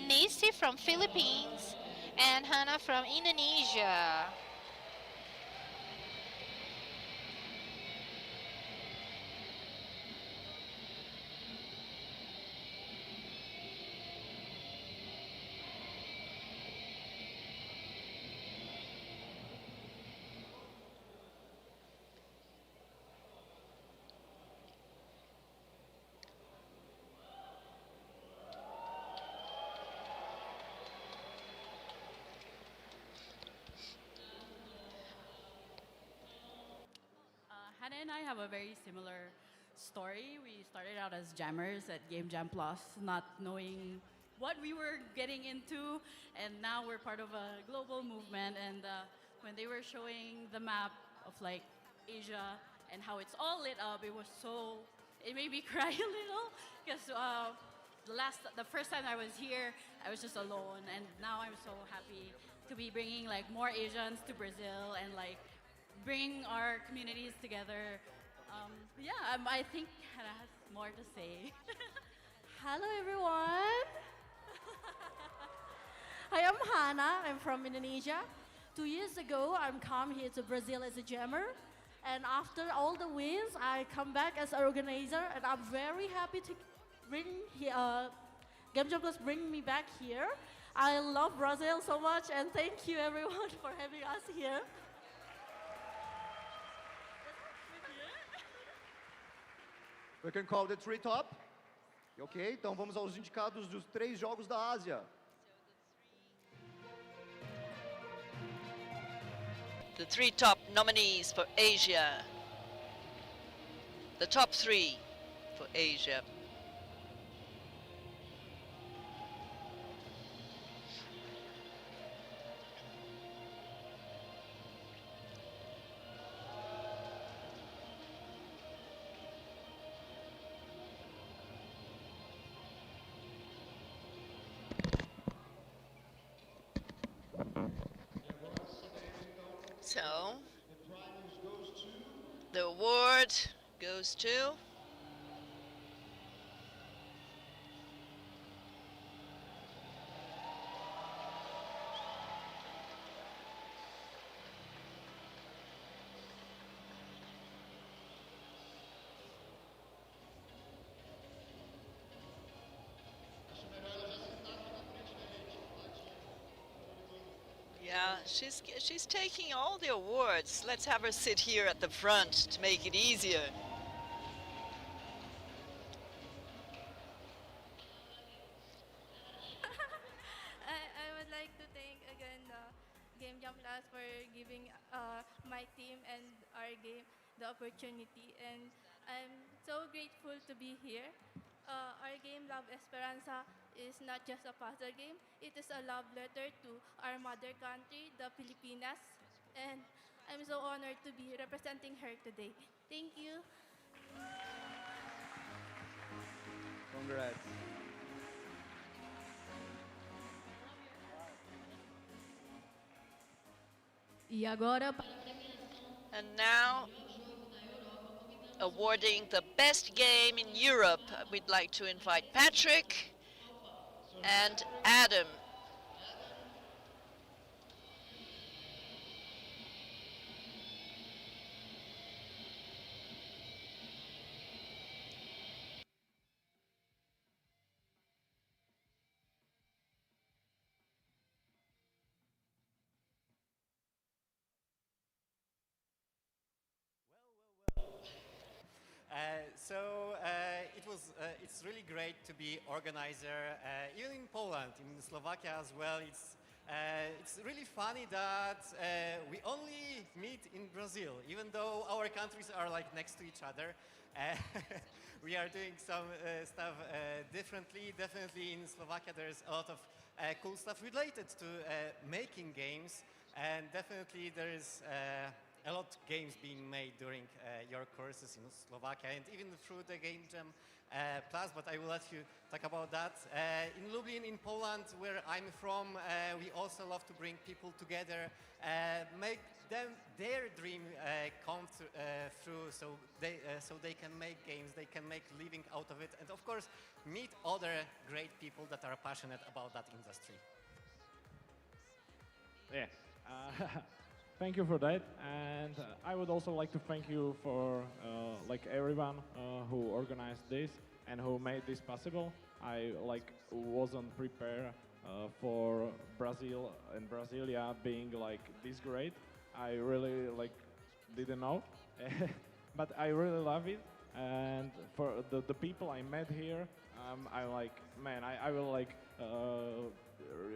Nisi from Philippines and Hannah from Indonesia.
Hannah and I have a very similar story. We started out as jammers at Game Jam Plus, not knowing what we were getting into, and now we're part of a global movement. And when they were showing the map of like Asia and how it's all lit up, it made me cry a little because the first time I was here, I was just alone, and now I'm so happy to be bringing like more Asians to Brazil and like bring our communities together. I think Hannah has more to say.
Hello everyone. Hi, I'm Hana. I'm from Indonesia. 2 years ago, I'm come here to Brazil as a jammer. And after all the wins, I come back as an organizer, and I'm very happy to bring here, GameJamplus bring me back here. I love Brazil so much, and thank you everyone for having us here.
We can call the three top. Ok, então vamos aos indicados dos 3 jogos da Ásia.
The 3 top nominees for Asia. The top 3 for Asia. So, the award goes to yeah, she's taking all the awards. Let's have her sit here at the front to make it easier.
I would like to thank again GameJamplus for giving my team and our game the opportunity, and I'm so grateful to be here. Our game Love Esperanza is not just a puzzle game, it is a love letter to our mother country, the Pilipinas, and I'm so honored to be representing her today. Thank you.
Congrats.
E agora,
And now, awarding the best game in Europe, we'd like to invite Patrick and Adam.
It's really great to be organizer, even in Poland, in Slovakia as well. It's really funny that we only meet in Brazil, even though our countries are like next to each other. We are doing some stuff differently. Definitely in Slovakia there's a lot of cool stuff related to making games, and definitely there is a lot of games being made during your courses in Slovakia and even through the Game Jam Plus, but I will let you talk about that. In Lublin, in Poland, where I'm from, we also love to bring people together, make their dream come through, so they can make games, they can make living out of it, and of course, meet other great people that are passionate about that industry.
Yeah. Thank you for that, and I would also like to thank you for like everyone who organized this and who made this possible. I wasn't prepared for Brazil and Brasilia being like this great. I really didn't know, but I really love it. And for the people I met here, I like, man, I will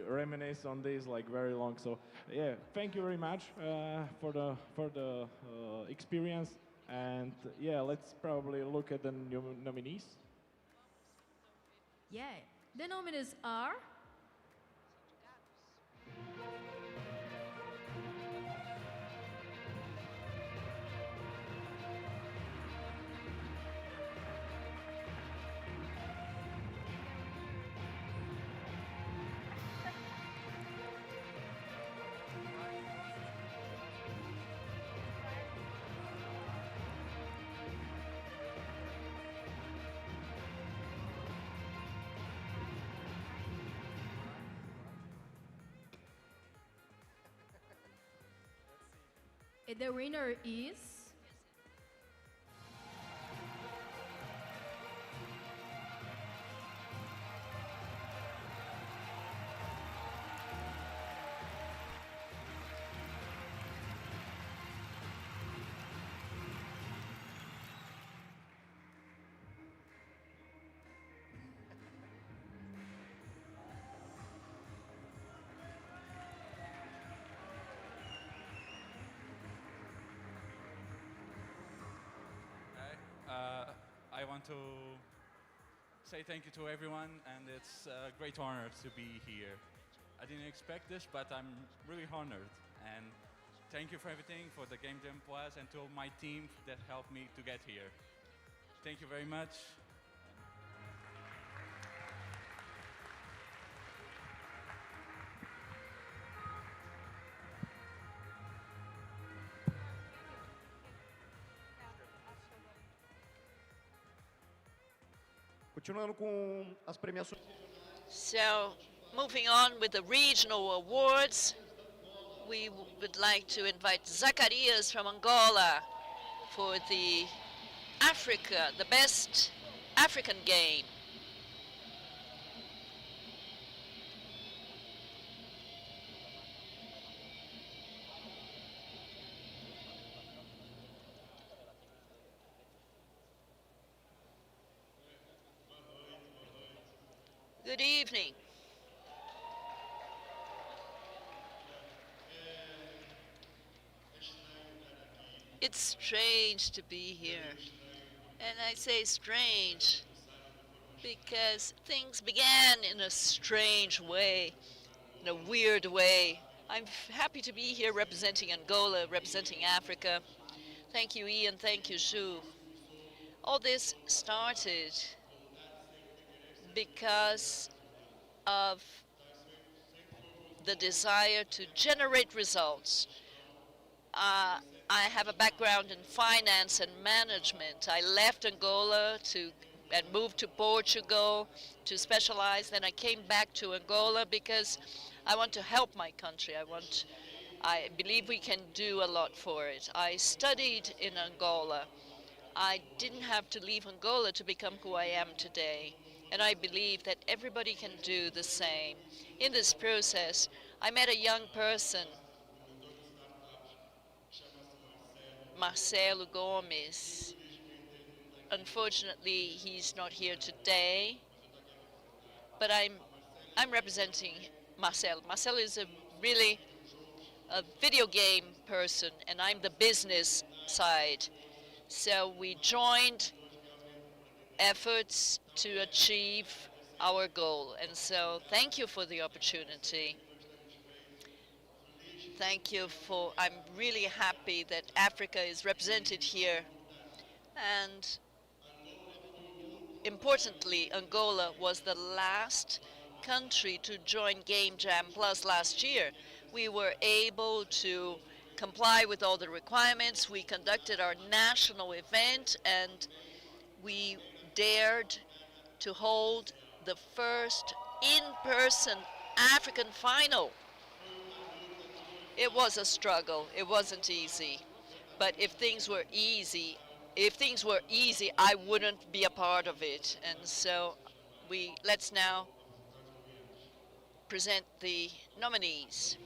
reminisce on this very long. So yeah, thank you very much for the experience. And yeah, let's probably look at the nominees.
yeah, the nominees are
The winner is...
I want to say thank you to everyone, and it's a great honor to be here. I didn't expect this, but I'm really honored. And thank you for everything, for the Game Jam Plus, and to my team that helped me to get here. Thank you very much.
Continuando com as premiações.
So, moving on with the regional awards, we would like to invite Zacarias from Angola for the Africa, the best African game. Good evening. It's strange to be here. And I say strange because things began in a strange way, in a weird way. I'm happy to be here representing Angola, representing Africa. Thank you, Ian. Thank you, Zhu. All this started because of the desire to generate results. I have a background in finance and management. I left Angola and moved to Portugal to specialize. Then I came back to Angola because I want to help my country. I believe we can do a lot for it. I studied in Angola. I didn't have to leave Angola to become who I am today. And I believe that everybody can do the same. In this process, I met a young person, Marcelo Gomes. Unfortunately, he's not here today, but I'm representing Marcelo. Marcelo is really a video game person, and I'm the business side. So we joined efforts to achieve our goal. And so thank you for the opportunity. Thank you for, I'm really happy that Africa is represented here. And importantly, Angola was the last country to join Game Jam Plus last year. We were able to comply with all the requirements. We conducted our national event, and we dared to hold the first in-person African final. It was a struggle. It wasn't easy. But if things were easy, I wouldn't be a part of it. And so let's now present the nominees.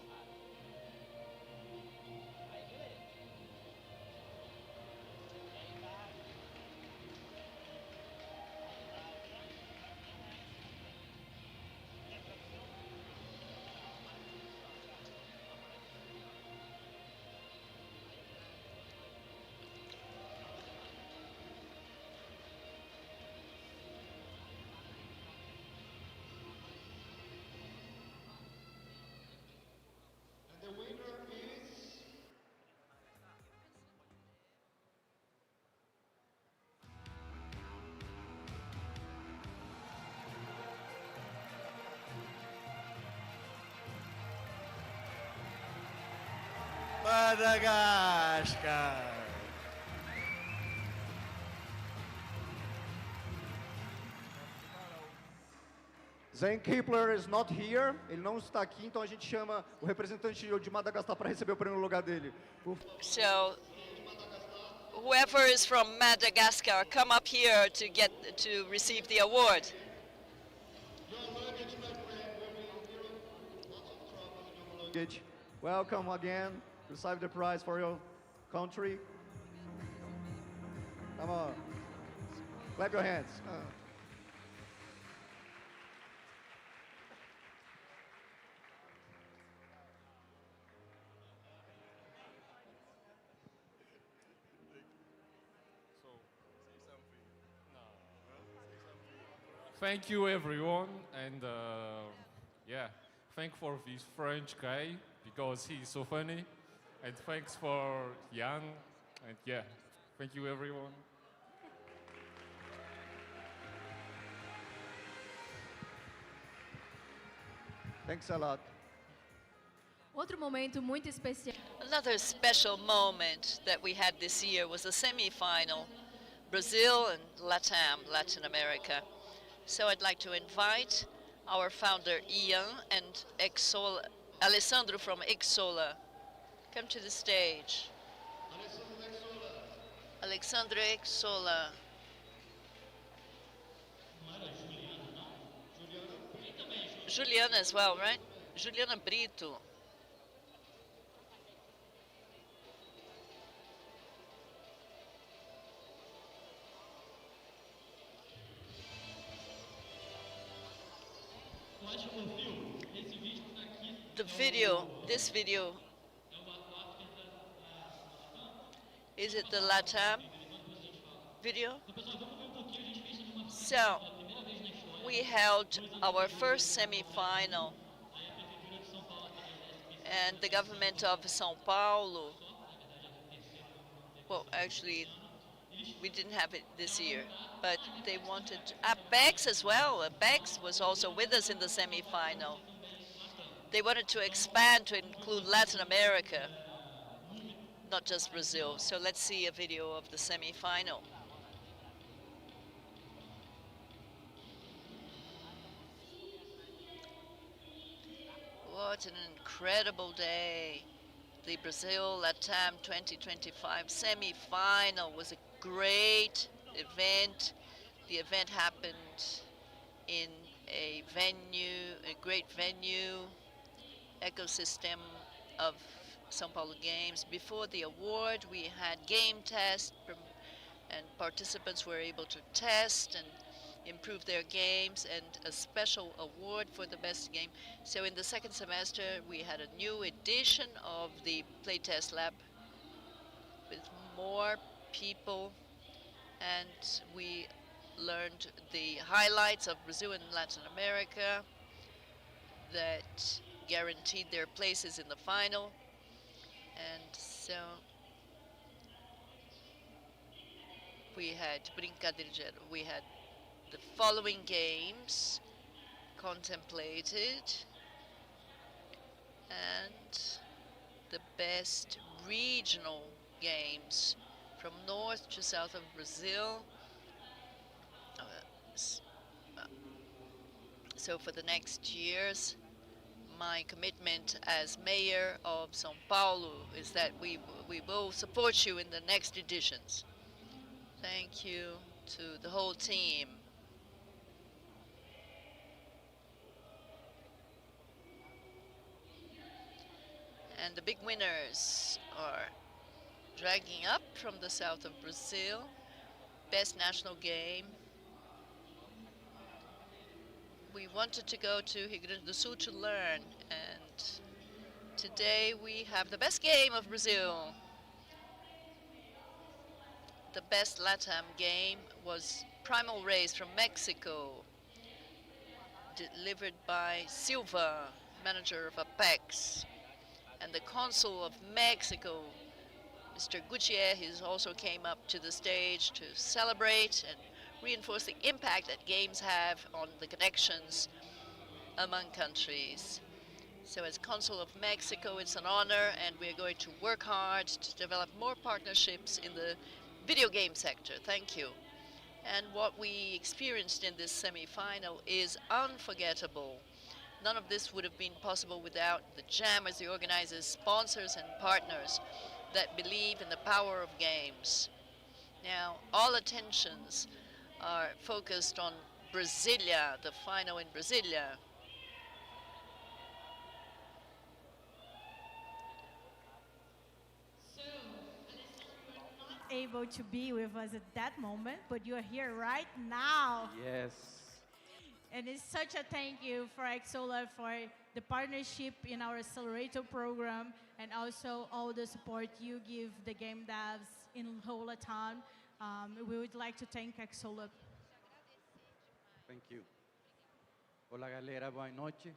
Madagascar.
Zen Kepler is not here, ele não está aqui, então a gente chama o representante de Madagascar para receber o prêmio no lugar dele.
So whoever is from Madagascar, come up here to receive the award.
Welcome again. Receive the prize for your country. Come on. Clap your hands.
Thank you, everyone, and yeah, thank for this French guy because he's so funny, and thanks for Jan, and yeah, thank you, everyone.
Thanks a lot.
Outro momento muito especial.
Another special moment that we had this year was the semi-final, Brazil and Latam, Latin America. So I'd like to invite our founder Ian and Alessandro from Exola. Come to the stage. Alexandre Exola. Juliana as well, right? Juliana Brito. This video, is it the Latam video? So, we held our first semi-final, and the government of São Paulo, well, actually, we didn't have it this year, but they wanted, Bex as well. Bex was also with us in the semi-final. They wanted to expand to include Latin America, not just Brazil. So let's see a video of the semi-final. What an incredible day. The Brazil Latam 2025 semi-final was a great event. The event happened in a great venue, ecosystem of São Paulo Games. Before the award, we had game tests, and participants were able to test and improve their games, and a special award for the best game. So in the second semester, we had a new edition of the playtest lab with more people, and we learned the highlights of Brazil and Latin America that guaranteed their places in the final. And so we had the following games contemplated, and the best regional games from north to south of Brazil. So for the next years, my commitment as mayor of São Paulo is that we will support you in the next editions. Thank you to the whole team. And the big winners are dragging up from the south of Brazil. Best national game. We wanted to go to Rio Grande do Sul to learn, and today we have the best game of Brazil. The best Latam game was Primal Race from Mexico, delivered by Silva, manager of Apex. And the consul of Mexico, Mr. Gutierrez, also came up to the stage to celebrate and reinforce the impact that games have on the connections among countries. So as Consul of Mexico, it's an honor, and we're going to work hard to develop more partnerships in the video game sector. Thank you. And what we experienced in this semifinal is unforgettable. None of this would have been possible without the jammers, the organizers, sponsors, and partners that believe in the power of games. Now, all attentions are focused on Brasilia, the final in Brasilia.
Able to be with us at that moment, but you're here right now.
Yes.
And it's such a thank you for Xsolar for the partnership in our accelerator program and also all the support you give the game devs in whole Latam. We would like to thank Xsolar.
Thank you. Hola galera, boa noite.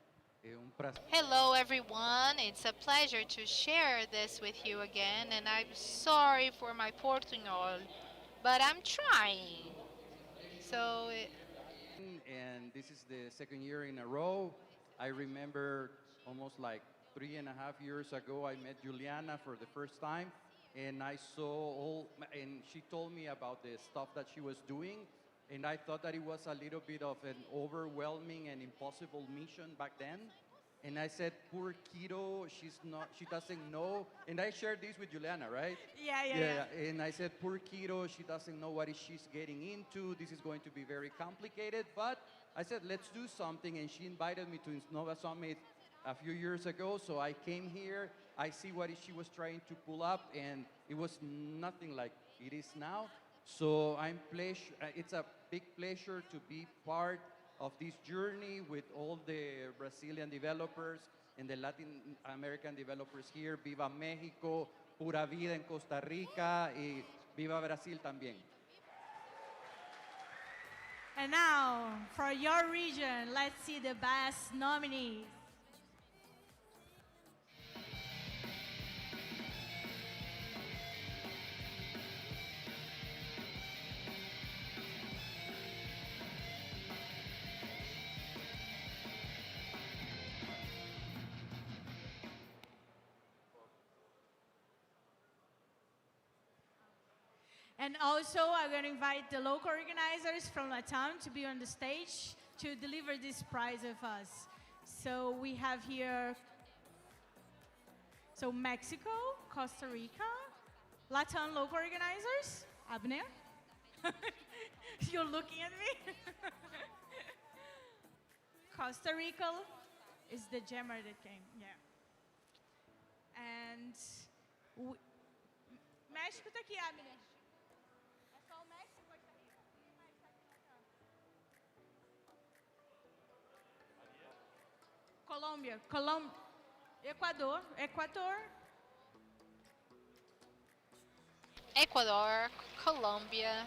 Hello everyone, it's a pleasure to share this with you again, and I'm sorry for my Portuñol, but I'm trying. So
And this is the second year in a row. I remember almost like 3.5 years ago, I met Juliana for the first time, and I saw and she told me about the stuff that she was doing, and I thought that it was a little bit of an overwhelming and impossible mission back then. And I said, poor kiddo, she doesn't know. And I shared this with Juliana, right?
Yeah.
And I said, poor kiddo, she doesn't know what she's getting into. This is going to be very complicated. But I said, let's do something. And she invited me to Nova Summit a few years ago. So I came here. I see what she was trying to pull up. And it was nothing like it is now. So it's a big pleasure to be part of this journey with all the Brazilian developers and the Latin American developers here. Viva México, pura vida en Costa Rica, y viva Brasil también.
And now, for your region, let's see the best nominees. And also, I'm going to invite the local organizers from Latam to be on the stage to deliver this prize with us. So we have here, Mexico, Costa Rica, Latam local organizers, Abner. You're looking at me. Costa Rica is the jammer that came, yeah. And México tá aqui, Abner. Colômbia, Equador,
Ecuador, Colombia.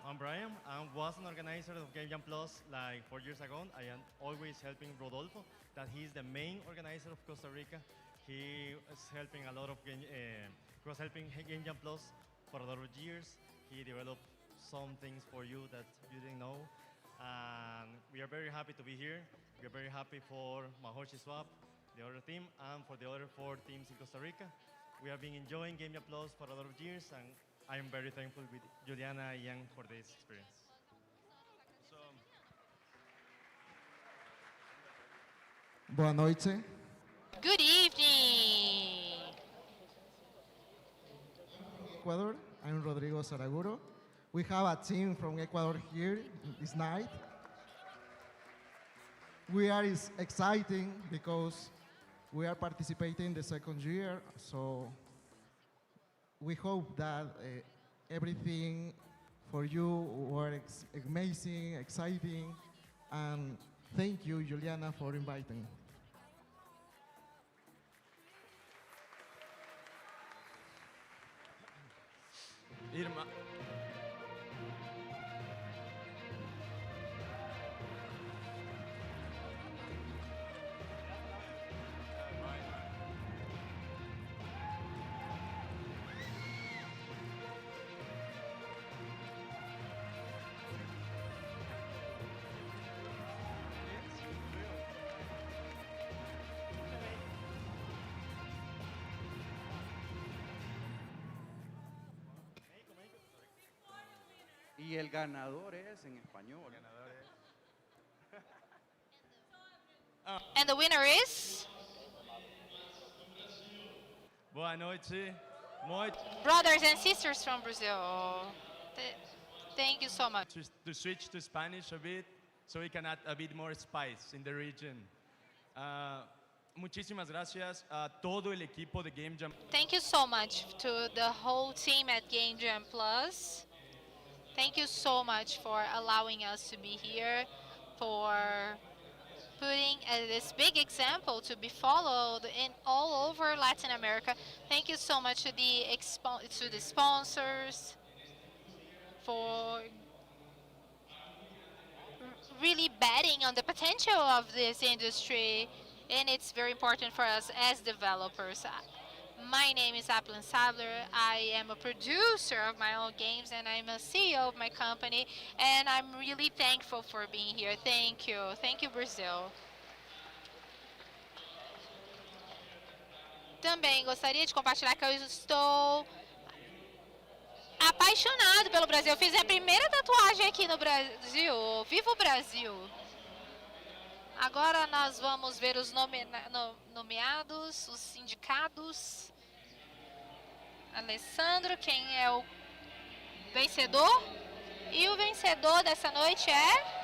I'm Brian. I was an organizer of Game Jam Plus like 4 years ago. I am always helping Rodolfo, that he's the main organizer of Costa Rica. He is helping a lot of Game Jam Plus for a lot of years. He developed some things for you that you didn't know. And we are very happy to be here. We are very happy for Mahoshi Swap, the other team, and for the other 4 teams in Costa Rica. We have been enjoying Game Jam Plus for a lot of years, and I am very thankful with Juliana and Ian for this experience.
Boa noite.
Good evening.
Ecuador, I'm Rodrigo Saraguro. We have a team from Ecuador here this night. We are exciting because we are participating the second year, so we hope that everything for you was amazing, exciting, and thank you, Juliana, for inviting.
Irma.
Y el ganador es en español.
And the winner is
Boa noite.
brothers and sisters from Brazil. Thank you so much.
To switch to Spanish a bit, so we can add a bit more spice in the region. Muchísimas gracias a todo el equipo de Game Jam.
Thank you so much to the whole team at Game Jam Plus. Thank you so much for allowing us to be here, for putting this big example to be followed in all over Latin America. Thank you so much to the sponsors for really betting on the potential of this industry, and it's very important for us as developers. My name is Aplin Sabler. I am a producer of my own games, and I'm a CEO of my company, and I'm really thankful for being here. Thank you. Thank you, Brazil. Também gostaria de compartilhar que eu estou apaixonado pelo Brasil. Eu fiz a primeira tatuagem aqui no Brasil. Viva o Brasil! Agora nós vamos ver os nomeados, os indicados. Alessandro, quem é o vencedor? E o vencedor dessa noite é...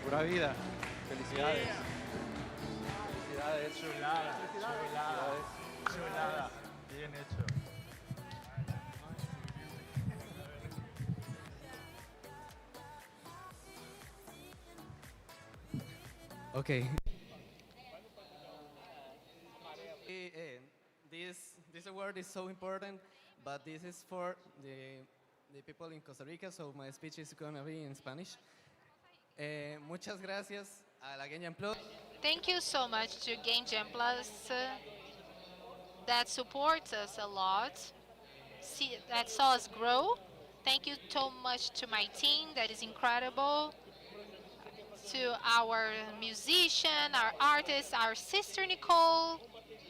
Pura vida. Felicidades. Felicidades.
Chulada, chulada, chulada. Bien hecho.
Okay. This award is so important, but this is for the people in Costa Rica, so my speech is gonna be in Spanish. Muchas gracias a la Game Jam Plus.
Thank you so much to Game Jam Plus that supports us a lot, that saw us grow. Thank you so much to my team that is incredible, to our musician, our artist, our sister Nicole,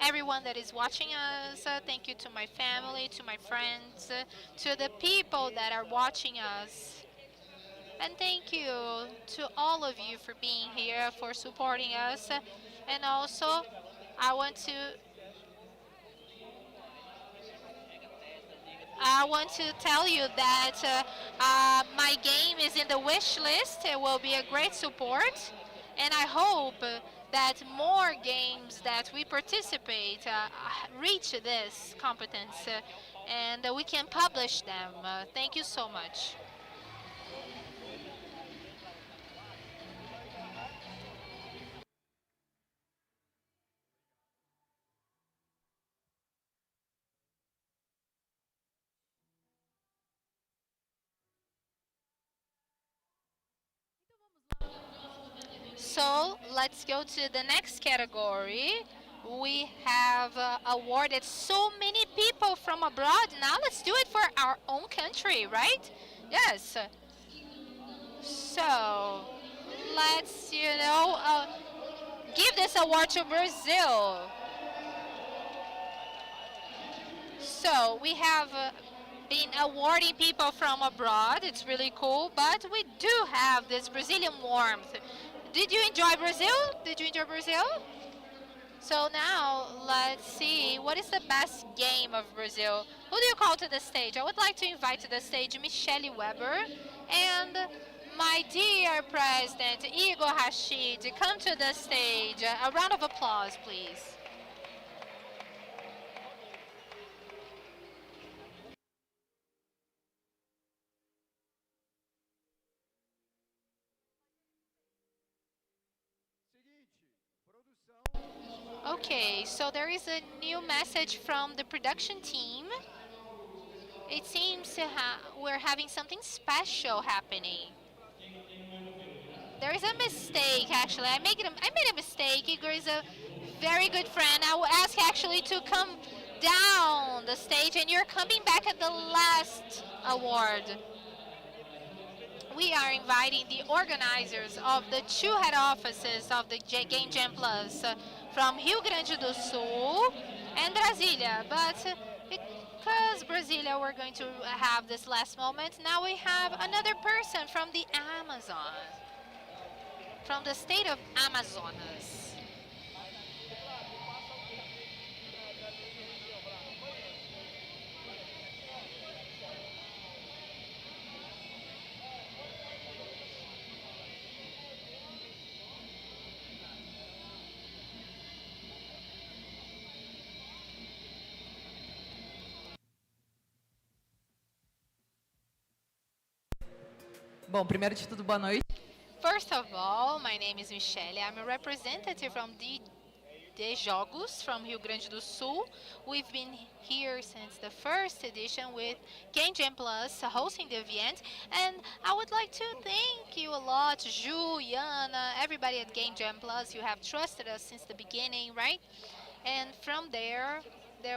everyone that is watching us. Thank you to my family, to my friends, to the people that are watching us. And thank you to all of you for being here, for supporting us. And also, I want to tell you that my game is in the wish list. It will be a great support. And I hope that more games that we participate reach this competence and we can publish them. Thank you so much. So let's go to the next category. We have awarded so many people from abroad. Now let's do it for our own country, right? Yes. So let's, give this award to Brazil. So we have been awarding people from abroad. It's really cool, but we do have this Brazilian warmth. Did you enjoy Brazil? Did you enjoy Brazil? So now let's see, what is the best game of Brazil? Who do you call to the stage? I would like to invite to the stage Michele Weber and my dear President Igor Rashid. Come to the stage. A round of applause, please. Okay, so there is a new message from the production team. It seems we're having something special happening. there is a mistake actually. I made a mistake. Igor is a very good friend. I will ask actually to come down the stage, and you're coming back at the last award. We are inviting the organizers of the two head offices of the Game Jam Plus from Rio Grande do Sul and Brasilia. But because Brasilia, we're going to have this last moment. Now we have another person from the Amazon, from the state of Amazonas.
Bom, primeiro de tudo, boa noite.
First of all, my name is Michele. I'm a representative from the Jogos from Rio Grande do Sul. We've been here since the first edition with Game Jam Plus hosting the event. And I would like to thank you a lot, Ju, Yana, everybody at Game Jam Plus. You have trusted us since the beginning, right? And from there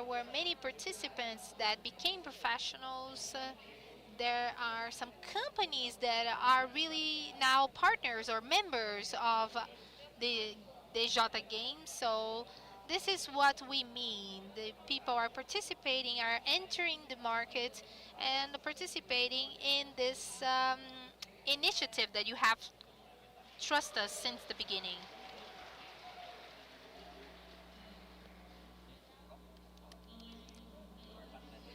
were many participants that became professionals. There are some companies that are really now partners or members of the Jota Games. So this is what we mean. The people are participating, are entering the market and participating in this initiative that you have trusted us since the beginning.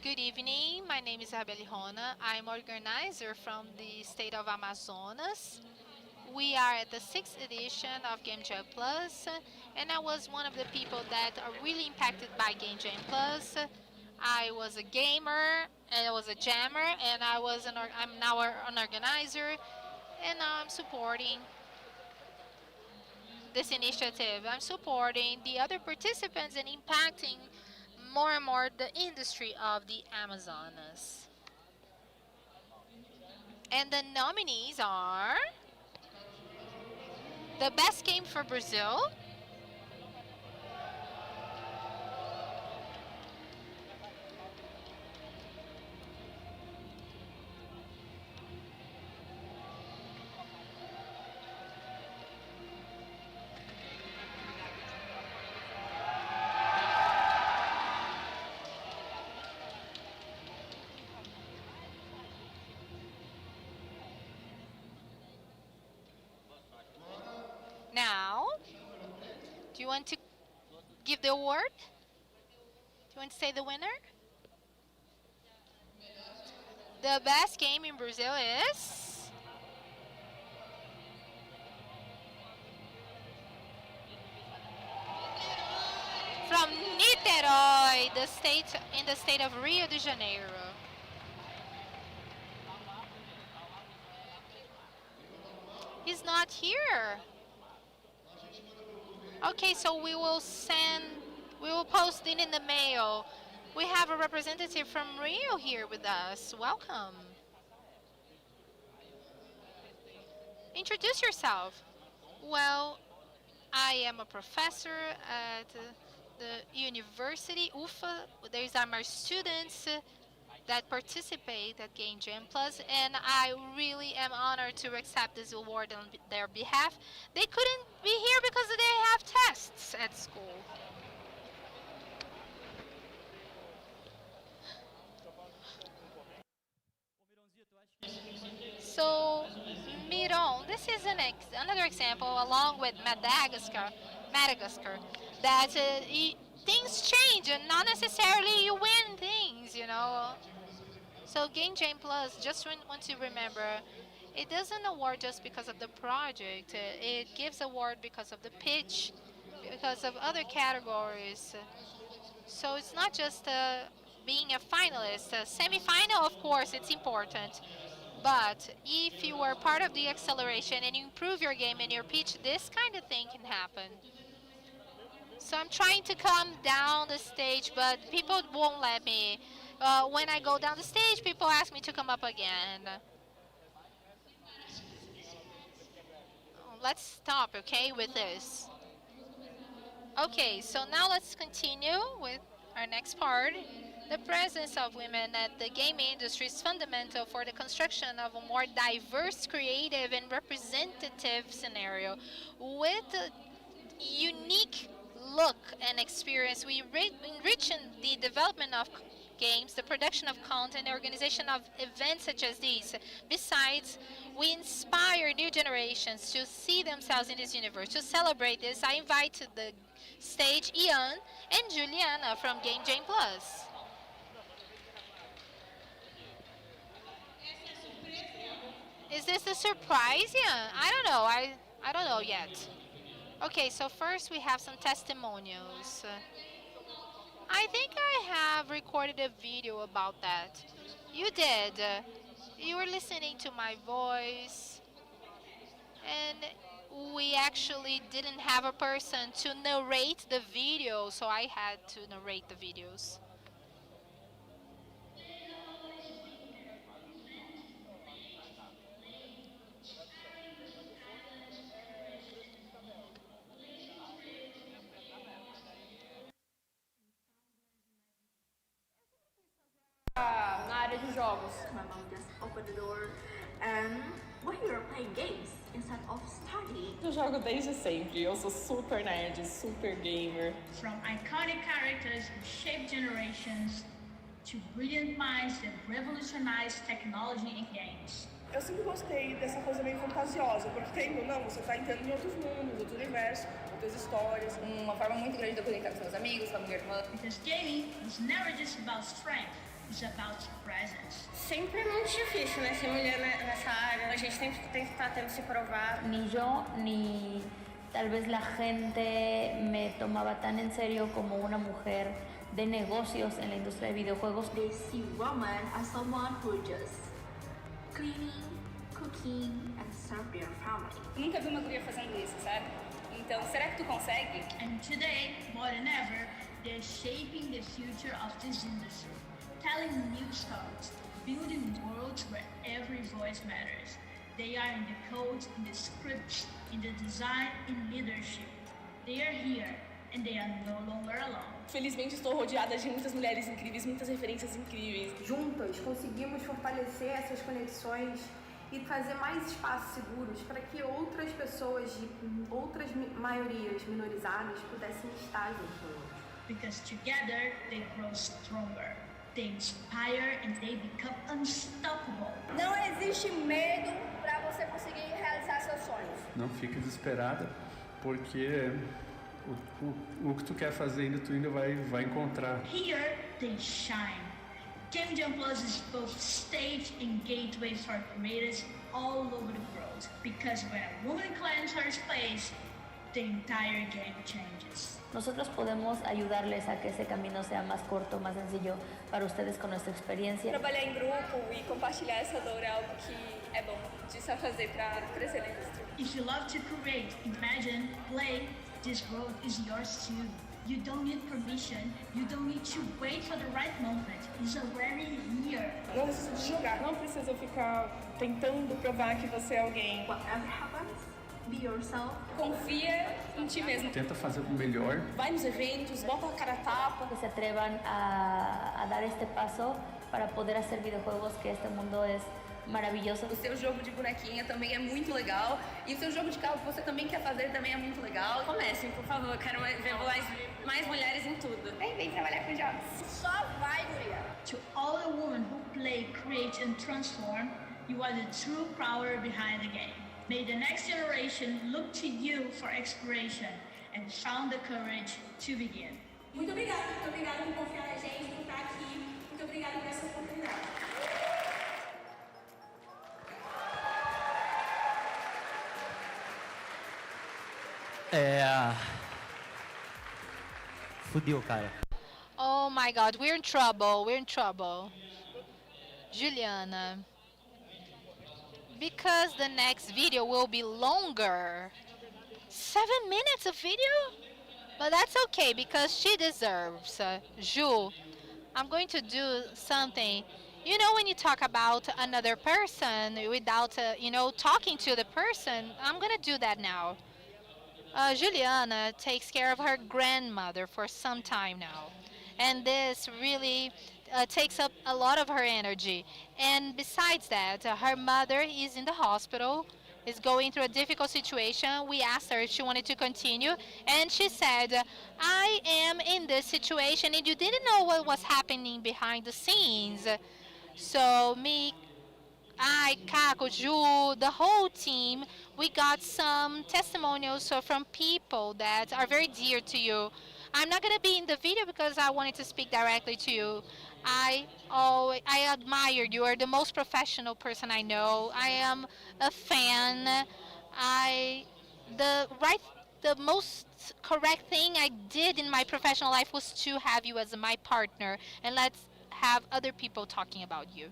Good evening, my name is Isabelle Rona. I'm organizer from the state of Amazonas. We are at the 6th edition of Game Jam Plus, and I was one of the people that are really impacted by Game Jam Plus. I was a gamer, and I was a jammer, and I'm now an organizer, and I'm supporting this initiative. I'm supporting the other participants and impacting more and more the industry of the Amazonas. And the nominees are the best game for Brazil, now, do you want to give the award? Do you want to say the winner? The best game in Brazil is from Niterói, in the state of Rio de Janeiro. He's not here. Okay, so we will post it in the mail. We have a representative from Rio here with us. Welcome. Introduce yourself. Well, I am a professor at the university, UFA. These are my students that participate at Game Jam Plus, and I really am honored to accept this award on their behalf. They couldn't be here because they have tests at school. So, Miron, this is another example, along with Madagascar, that things change and not necessarily you win things, you know. So Game Jam Plus, just want to remember, it doesn't award just because of the project. It gives award because of the pitch, because of other categories. So it's not just being a finalist. A semifinal, of course, it's important. But if you are part of the acceleration and you improve your game and your pitch, this kind of thing can happen. So I'm trying to come down the stage, but people won't let me. When I go down the stage, people ask me to come up again. let's stop, okay, with this. Okay, so now let's continue with our next part. The presence of women at the game industry is fundamental for the construction of a more diverse, creative, and representative scenario. With a unique look and experience, we enrich in the development of games, the production of content, the organization of events such as these. Besides, we inspire new generations to see themselves in this universe. To celebrate this, I invite to the stage Ian and Juliana from Game Jam Plus. Is this a surprise? Yeah, I don't know. I don't know yet. Okay, so first we have some testimonials. I think I have recorded a video about that. You did. You were listening to my voice, and we actually didn't have a person to narrate the video, so I had to narrate the videos.
Na área de jogos. My mom just opened the door and when you're playing games instead of studying.
Eu jogo desde sempre. Eu sou super nerd, super gamer.
From iconic characters who shape generations to brilliant minds that revolutionize technology in games.
Eu sempre gostei dessa coisa meio fantasiosa, porque querendo ou não, você tá entrando em outros mundos, outros universos, outras histórias.
Uma forma muito grande de eu conectar com meus amigos, com a minha irmã.
Because gaming is never just about strength, it's about presence.
Sempre é muito difícil, né, ser mulher nessa área. A gente sempre tem que estar tendo que se provar.
Ni yo ni tal vez la gente me tomaba tan en serio como una mujer de negocios en la industria de videojuegos.
They see woman as someone who just cleaning, cooking and serve their family.
Nunca vi uma guria fazendo isso, sabe? Então, será que tu consegue?
And today, more than ever, they're shaping the future of this industry, telling new stories, building worlds where every voice matters. They are in the code, in the scripts, in the design, in leadership. They are here, and they are no longer alone.
Felizmente estou rodeada de muitas mulheres incríveis, muitas referências incríveis.
Juntas conseguimos fortalecer essas conexões e trazer mais espaços seguros para que outras pessoas de outras maiorias minorizadas pudessem estar junto conosco.
Because together they grow stronger, they inspire and they become unstoppable.
Não existe medo para você conseguir realizar seus sonhos.
Não fique desesperada, porque o que tu quer fazer ainda tu ainda vai encontrar.
Here they shine. Game Jam Plus is both stage and gateway for creators all over the world. Because when a woman claims her space, the entire game changes.
Nosotros podemos ayudarles a que ese camino sea más corto, más sencillo para ustedes con nuestra experiencia.
Trabalhar em grupo e compartilhar essa dor é algo que é bom de se fazer para crescer na indústria.
If you love to create, imagine, play, this road is yours too. You don't need permission, you don't need to wait for the right moment. It's already here.
Não precisa de jogar, não precisa ficar tentando provar que você é alguém.
Whatever happens, be yourself.
Confia em ti mesmo.
Tenta fazer o melhor.
Vai nos eventos, bota a cara a tapa.
Que se atrevan a dar este paso para poder hacer videojuegos, que este mundo es maravilhoso.
O seu jogo de bonequinha também é muito legal. E o seu jogo de carro que você também quer fazer também é muito legal.
Comecem, por favor. Quero ver mais mulheres em tudo.
Vem trabalhar com jogos.
Só vai, guria.
To all the women who play, create and transform, you are the true power behind the game. May the next generation look to you for inspiration and found the courage to begin.
Muito obrigada por confiar na gente, por estar aqui. Muito obrigada por essa oportunidade.
Fudeu, cara.
Oh my God, we're in trouble. We're in trouble. Juliana. Because the next video will be longer. 7 minutes of video? But that's okay because she deserves. Ju, I'm going to do something You know, when you talk about another person without, talking to the person, I'm going to do that now. Juliana takes care of her grandmother for some time now. And this really takes up a lot of her energy. And besides that, her mother is in the hospital, is going through a difficult situation. We asked her if she wanted to continue, and she said, I am in this situation, and you didn't know what was happening behind the scenes. So Kako, Ju, the whole team, we got some testimonials from people that are very dear to you. I'm not going to be in the video because I wanted to speak directly to you. I admire you. You're the most professional person I know. I am a fan. I the right the most correct thing I did in my professional life was to have you as my partner, and let's have other people talking about you.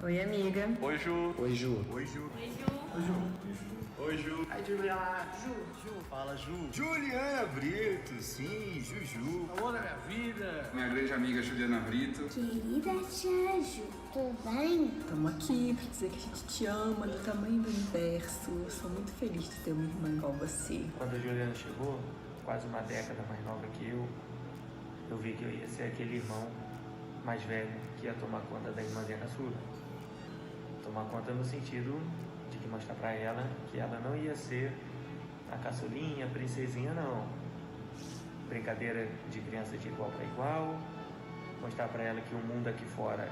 Oi, amiga.
Oi, Ju.
Oi, Ju.
Oi, Ju.
Oi, Ju.
Oi, Ju. Oi, Ju.
Ai, Juliana.
Ju. Fala, Ju. Juliana Brito, sim, Juju.
Amor da minha vida.
Minha grande amiga Juliana Brito.
Querida tia Ju, tudo bem? Estamos aqui para dizer que a gente te ama do tamanho do universo. Eu sou muito feliz de ter uma irmã igual você.
Quando a Juliana chegou, quase uma década mais nova que eu vi que eu ia ser aquele irmão mais velho que ia tomar conta da irmãzinha caçula. Tomar conta no sentido de que mostrar pra ela que ela não ia ser a caçulinha, a princesinha, não. Brincadeira de criança de igual para igual. Mostrar pra ela que o mundo aqui fora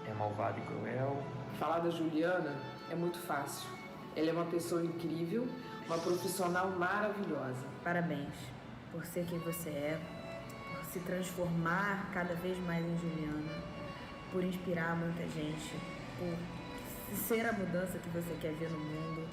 é malvado e cruel.
Falar da Juliana é muito fácil. Ela é uma pessoa incrível, uma profissional maravilhosa.
Parabéns por ser quem você é, por se transformar cada vez mais em Juliana, por inspirar muita gente, por ser a mudança que você quer ver no mundo,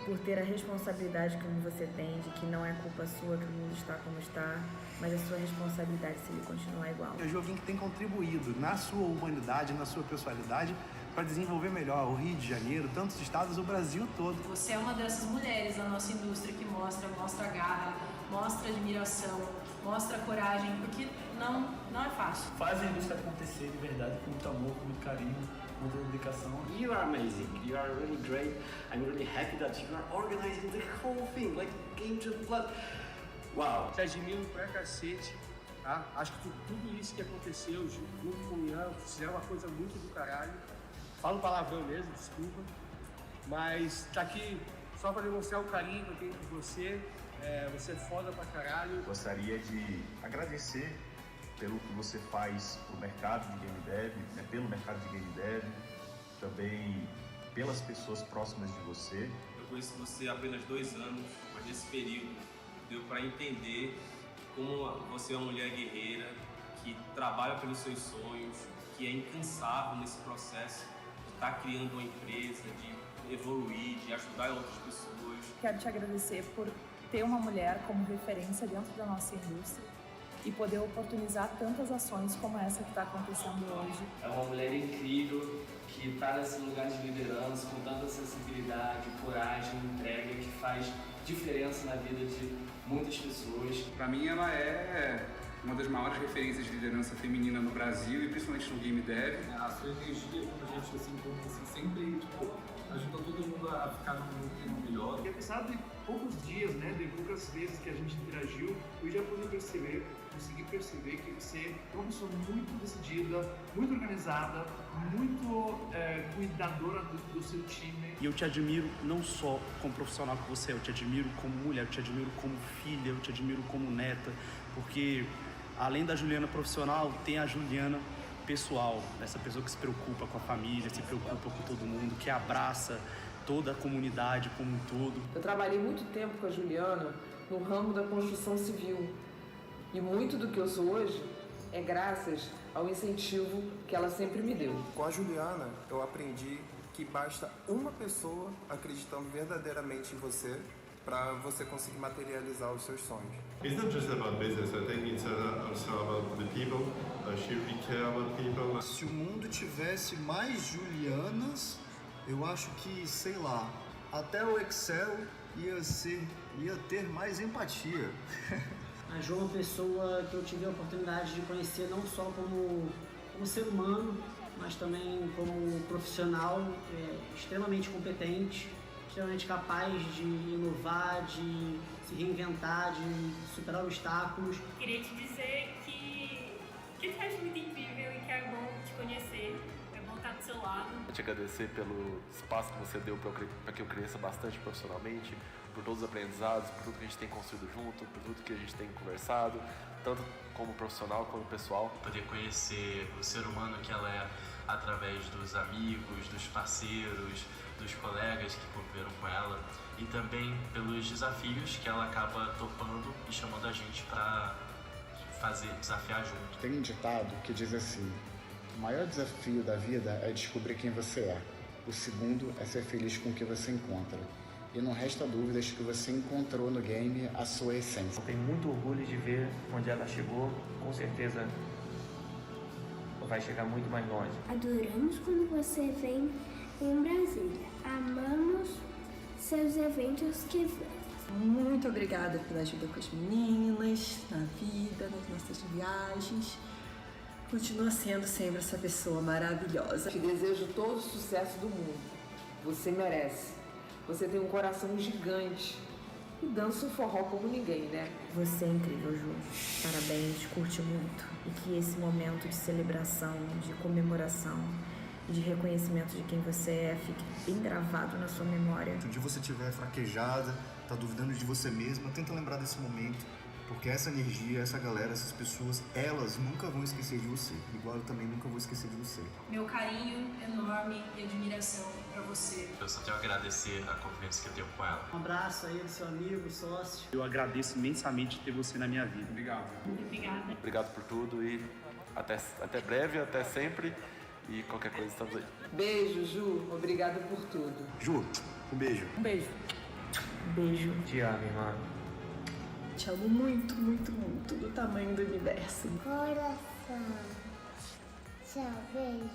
por ter a responsabilidade que você tem de que não é culpa sua que o mundo está como está, mas é sua responsabilidade se ele continuar igual.
É alguém que tem contribuído na sua humanidade, na sua pessoalidade, para desenvolver melhor o Rio de Janeiro, tantos estados, o Brasil todo.
Você é uma dessas mulheres da nossa indústria que mostra garra, mostra admiração, mostra coragem, porque não é fácil.
Faz a indústria acontecer de verdade, com muito amor, com muito carinho, com muita dedicação.
You are amazing. You are really great. I'm really happy that you are organizing the whole thing, like GAMEJAMPLUS. Wow.
Te admiro pra cacete, tá? Acho que tudo isso que aconteceu junto com o Ian, fizeram uma coisa muito do caralho. Falo palavrão mesmo, desculpa. Mas tá aqui só pra demonstrar o carinho que eu tenho por você. Você é foda pra caralho.
Gostaria de agradecer pelo que você faz pro mercado de game dev, né, pelo mercado de game dev, também pelas pessoas próximas de você.
Eu conheço você há apenas 2 anos, mas nesse período deu para entender como você é uma mulher guerreira, que trabalha pelos seus sonhos, que é incansável nesse processo de estar criando uma empresa, de evoluir, de ajudar outras pessoas.
Quero te agradecer por ter uma mulher como referência dentro da nossa indústria e poder oportunizar tantas ações como essa que está acontecendo hoje.
É uma mulher incrível que está nesse lugar de liderança com tanta sensibilidade, coragem, entrega, que faz diferença na vida de muitas pessoas.
Para mim ela é uma das maiores referências de liderança feminina no Brasil e principalmente no game dev.
A sua energia, quando a gente encontra, sempre ajuda todo mundo a ficar num clima melhor. E apesar de poucos dias, né, de poucas vezes que a gente interagiu, eu já consegui perceber que você é uma pessoa muito decidida, muito organizada, muito cuidadora do seu time.
E eu te admiro não só como profissional que você é, eu te admiro como mulher, eu te admiro como filha, eu te admiro como neta, porque além da Juliana profissional, tem a Juliana pessoal, essa pessoa que se preocupa com a família, se preocupa com todo mundo, que abraça toda a comunidade como um todo.
Eu trabalhei muito tempo com a Juliana no ramo da construção civil e muito do que eu sou hoje é graças ao incentivo que ela sempre me deu.
Com a Juliana, eu aprendi que basta uma pessoa acreditando verdadeiramente em você para você conseguir materializar os seus sonhos.
It's not just about business, I think it's also about the people. She really care about people.
Se o mundo tivesse mais Julianas, eu acho que, sei lá, até o Excel ia ter mais empatia.
A Jo é uma pessoa que eu tive a oportunidade de conhecer não só como ser humano, mas também como profissional, extremamente competente, extremamente capaz de inovar, de se reinventar, de superar obstáculos.
Queria te dizer que eu te acho muito incrível e que é bom te conhecer, é bom estar do seu lado.
Eu te agradecer pelo espaço que você deu para que eu cresça bastante profissionalmente, por todos os aprendizados, por tudo que a gente tem construído junto, por tudo que a gente tem conversado, tanto como profissional como pessoal.
Poder conhecer o ser humano que ela é através dos amigos, dos parceiros, dos colegas que conviveram com ela e também pelos desafios que ela acaba topando e chamando a gente para desafiar junto.
Tem um ditado que diz assim: o maior desafio da vida é descobrir quem você é. O segundo é ser feliz com o que você encontra. E não resta dúvidas que você encontrou no game a sua essência.
Eu tenho muito orgulho de ver onde ela chegou, com certeza vai chegar muito mais longe.
Adoramos quando você vem em Brasília. Amamos seus eventos que vem.
Muito obrigada pela ajuda com as meninas, na vida, nas nossas viagens. Continua sendo sempre essa pessoa maravilhosa.
Te desejo todo o sucesso do mundo. Você merece. Você tem um coração gigante e dança um forró como ninguém, né?
Você é incrível, Ju. Parabéns, curte muito. E que esse momento de celebração, de comemoração e de reconhecimento de quem você é fique bem gravado na sua memória.
Se um dia você estiver fraquejada, tá duvidando de você mesma, tenta lembrar desse momento. Porque essa energia, essa galera, essas pessoas, elas nunca vão esquecer de você. Igual eu também nunca vou esquecer de você.
Meu carinho enorme e admiração pra você.
Eu só tenho a agradecer a confiança que eu tenho com ela.
Um abraço aí do seu amigo, sócio.
Eu agradeço imensamente ter você na minha vida.
Obrigado.
Muito obrigada.
Obrigado por tudo e até breve, até sempre. E qualquer coisa, estamos aí.
Beijo, Ju. Obrigada por tudo.
Ju, um beijo.
Um beijo.
Beijo.
Te amo, irmã.
Te amo muito, muito, muito, do tamanho do universo.
Coração. Tchau, beijo.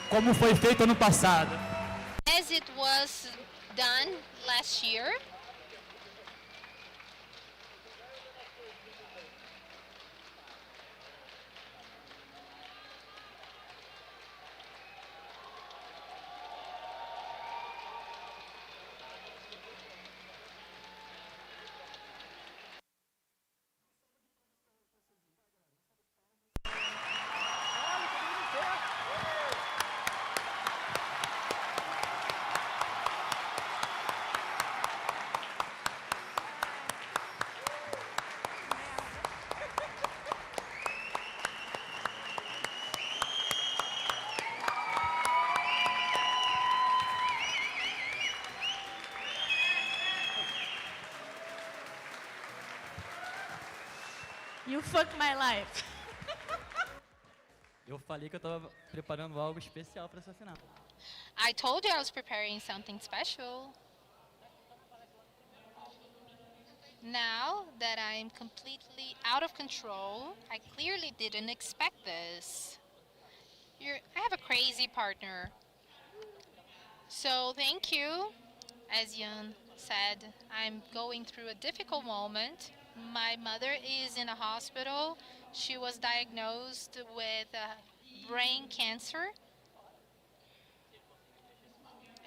Como foi feito ano passado?
As it was done last year.
You fucked my life.
Eu falei que eu tava preparando algo especial para essa final.
I told you I was preparing something special. Now that I'm completely out of control, I clearly didn't expect this. I have a crazy partner. So thank you. As Yan said, I'm going through a difficult moment. My mother is in a hospital. She was diagnosed with brain cancer.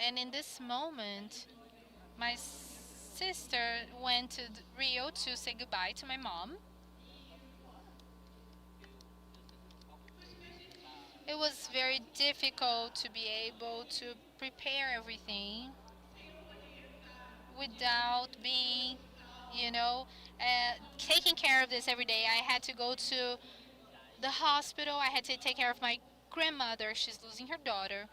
And in this moment, my sister went to Rio to say goodbye to my mom. It was very difficult to be able to prepare everything without being, taking care of this every day. I had to go to the hospital. I had to take care of my grandmother. She's losing her daughter.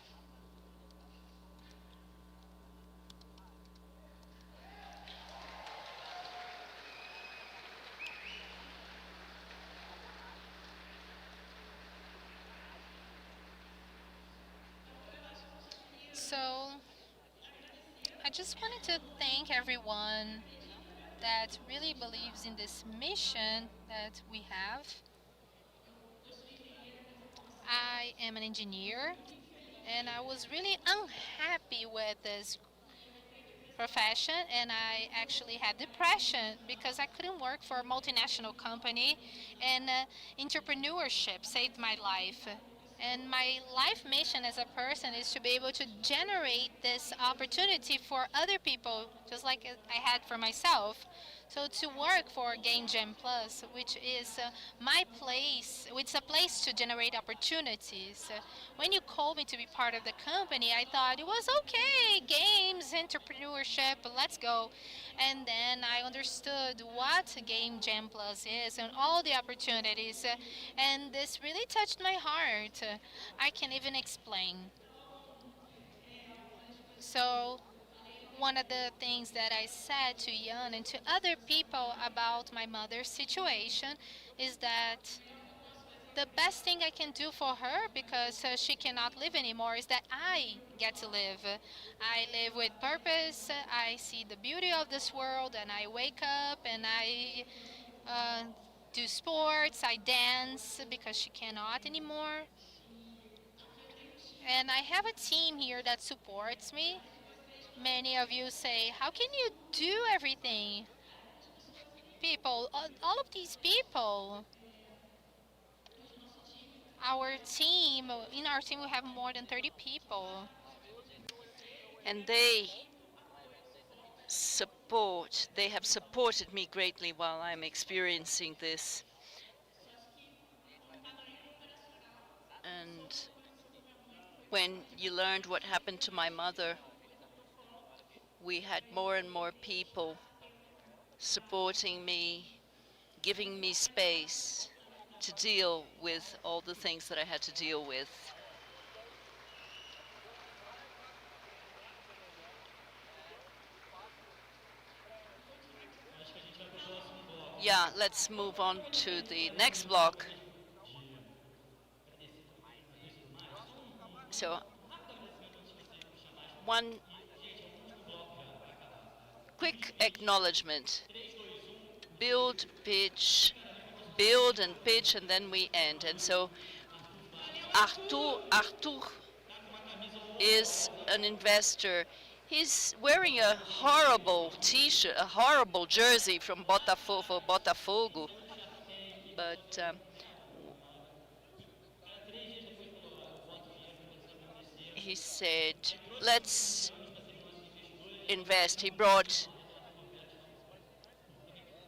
So I just wanted to thank everyone that really believes in this mission that we have. I am an engineer, and I was really unhappy with this profession, and I actually had depression because I couldn't work for a multinational company, and entrepreneurship saved my life. And my life mission as a person is to be able to generate this opportunity for other people, just like I had for myself. So to work for Game Jam Plus, which is my place, it's a place to generate opportunities. When you called me to be part of the company, I thought it was okay, games, entrepreneurship, let's go. And then I understood what Game Jam Plus is and all the opportunities, and this really touched my heart. I can't even explain. So one of the things that I said to Jan and to other people about my mother's situation is that the best thing I can do for her, because she cannot live anymore, is that I get to live. I live with purpose. I see the beauty of this world, and I wake up and I do sports. I dance because she cannot anymore. And I have a team here that supports me. Many of you say, how can you do everything? People, all of these people, in our team we have more than 30 people.
And they have supported me greatly while I'm experiencing this. And when you learned what happened to my mother, we had more and more people supporting me, giving me space to deal with all the things that I had to deal with. Yeah, let's move on to the next block. So, one quick acknowledgement. Build, pitch, build and pitch, and then we end. And so Arthur is an investor. He's wearing a horrible t-shirt, a horrible jersey from Botafogo. But he said, let's invest. He brought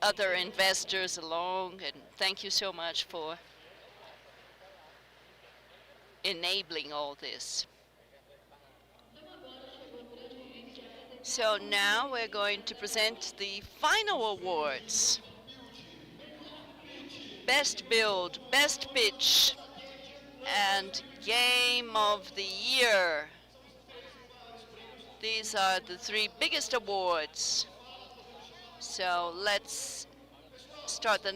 other investors along, and thank you so much for enabling all this. So now we're going to present the final awards. Best Build, Best Pitch, and Game of the Year. These are the three biggest awards. So let's start the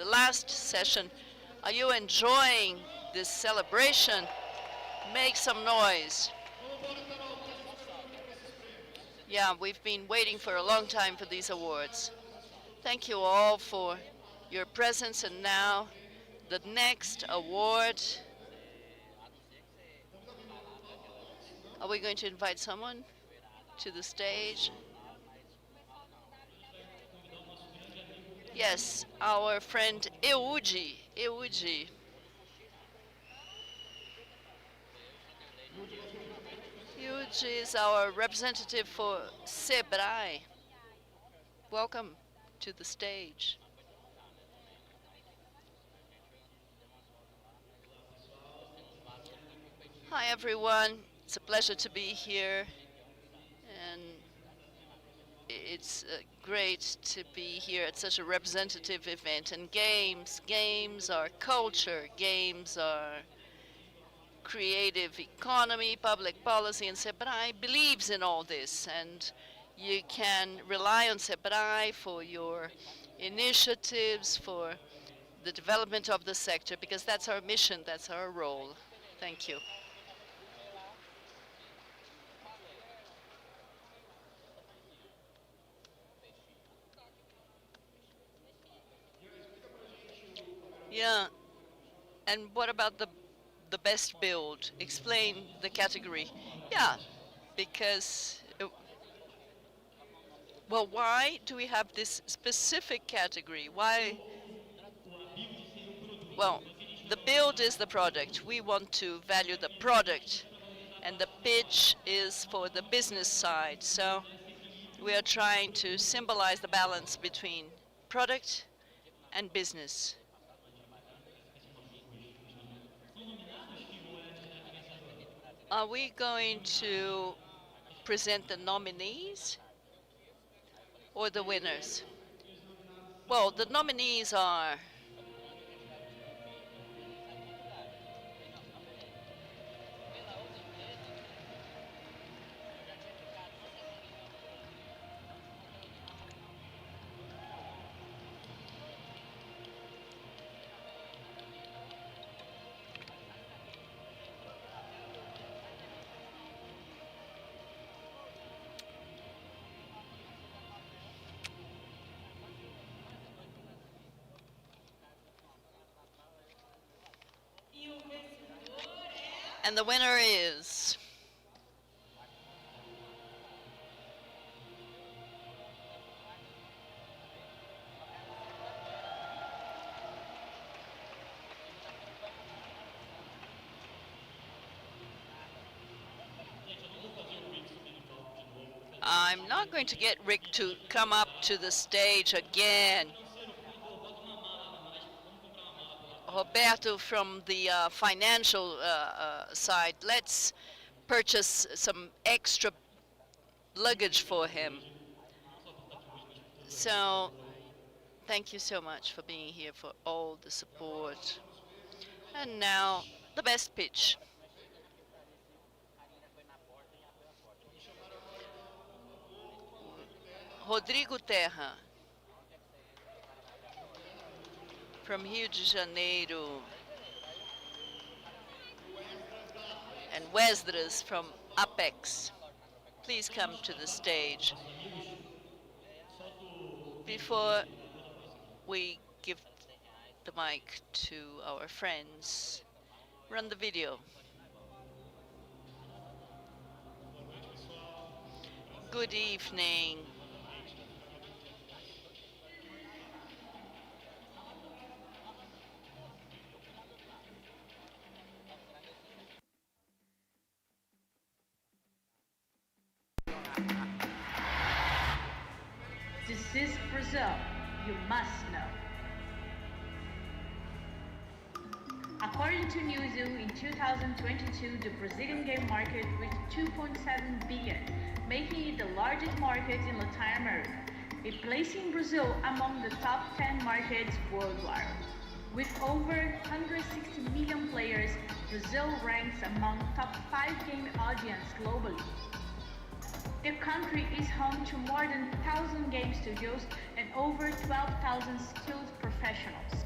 last session. Are you enjoying this celebration? Make some noise. Yeah, we've been waiting for a long time for these awards. Thank you all for your presence, and now the next award. Are we going to invite someone to the stage? Yes, our friend Euji. Euji is our representative for Sebrae. Welcome to the stage. Hi everyone, it's a pleasure to be here, and it's great to be here at such a representative event. And games are culture, games are creative economy, public policy, and Sebrae believes in all this, and you can rely on Sebrae for your initiatives, for the development of the sector, because that's our mission, that's our role. Thank you. Yeah. And what about the best build? Explain the category. Yeah, because well, why do we have this specific category? Why? Well, the build is the product. We want to value the product, and the pitch is for the business side. So we are trying to symbolize the balance between product and business. Are we going to present the nominees or the winners? Well, the nominees are and the winner is I'm not going to get Rick to come up to the stage again. Roberto from the financial side, let's purchase some extra luggage for him. So thank you so much for being here, for all the support. And now the best pitch. Rodrigo Terra from Rio de Janeiro, and Wesdras from Apex. Please come to the stage. Before we give the mic to our friends, run the video. Good evening.
This is Brazil, you must know. According to Newzoo, in 2022, the Brazilian game market reached 2.7 billion, making it the largest market in Latin America, replacing Brazil among the top 10 markets worldwide. With over 160 million players, Brazil ranks among top 5 game audience globally. The country is home to more than 1,000 game studios and over 12,000 skilled professionals.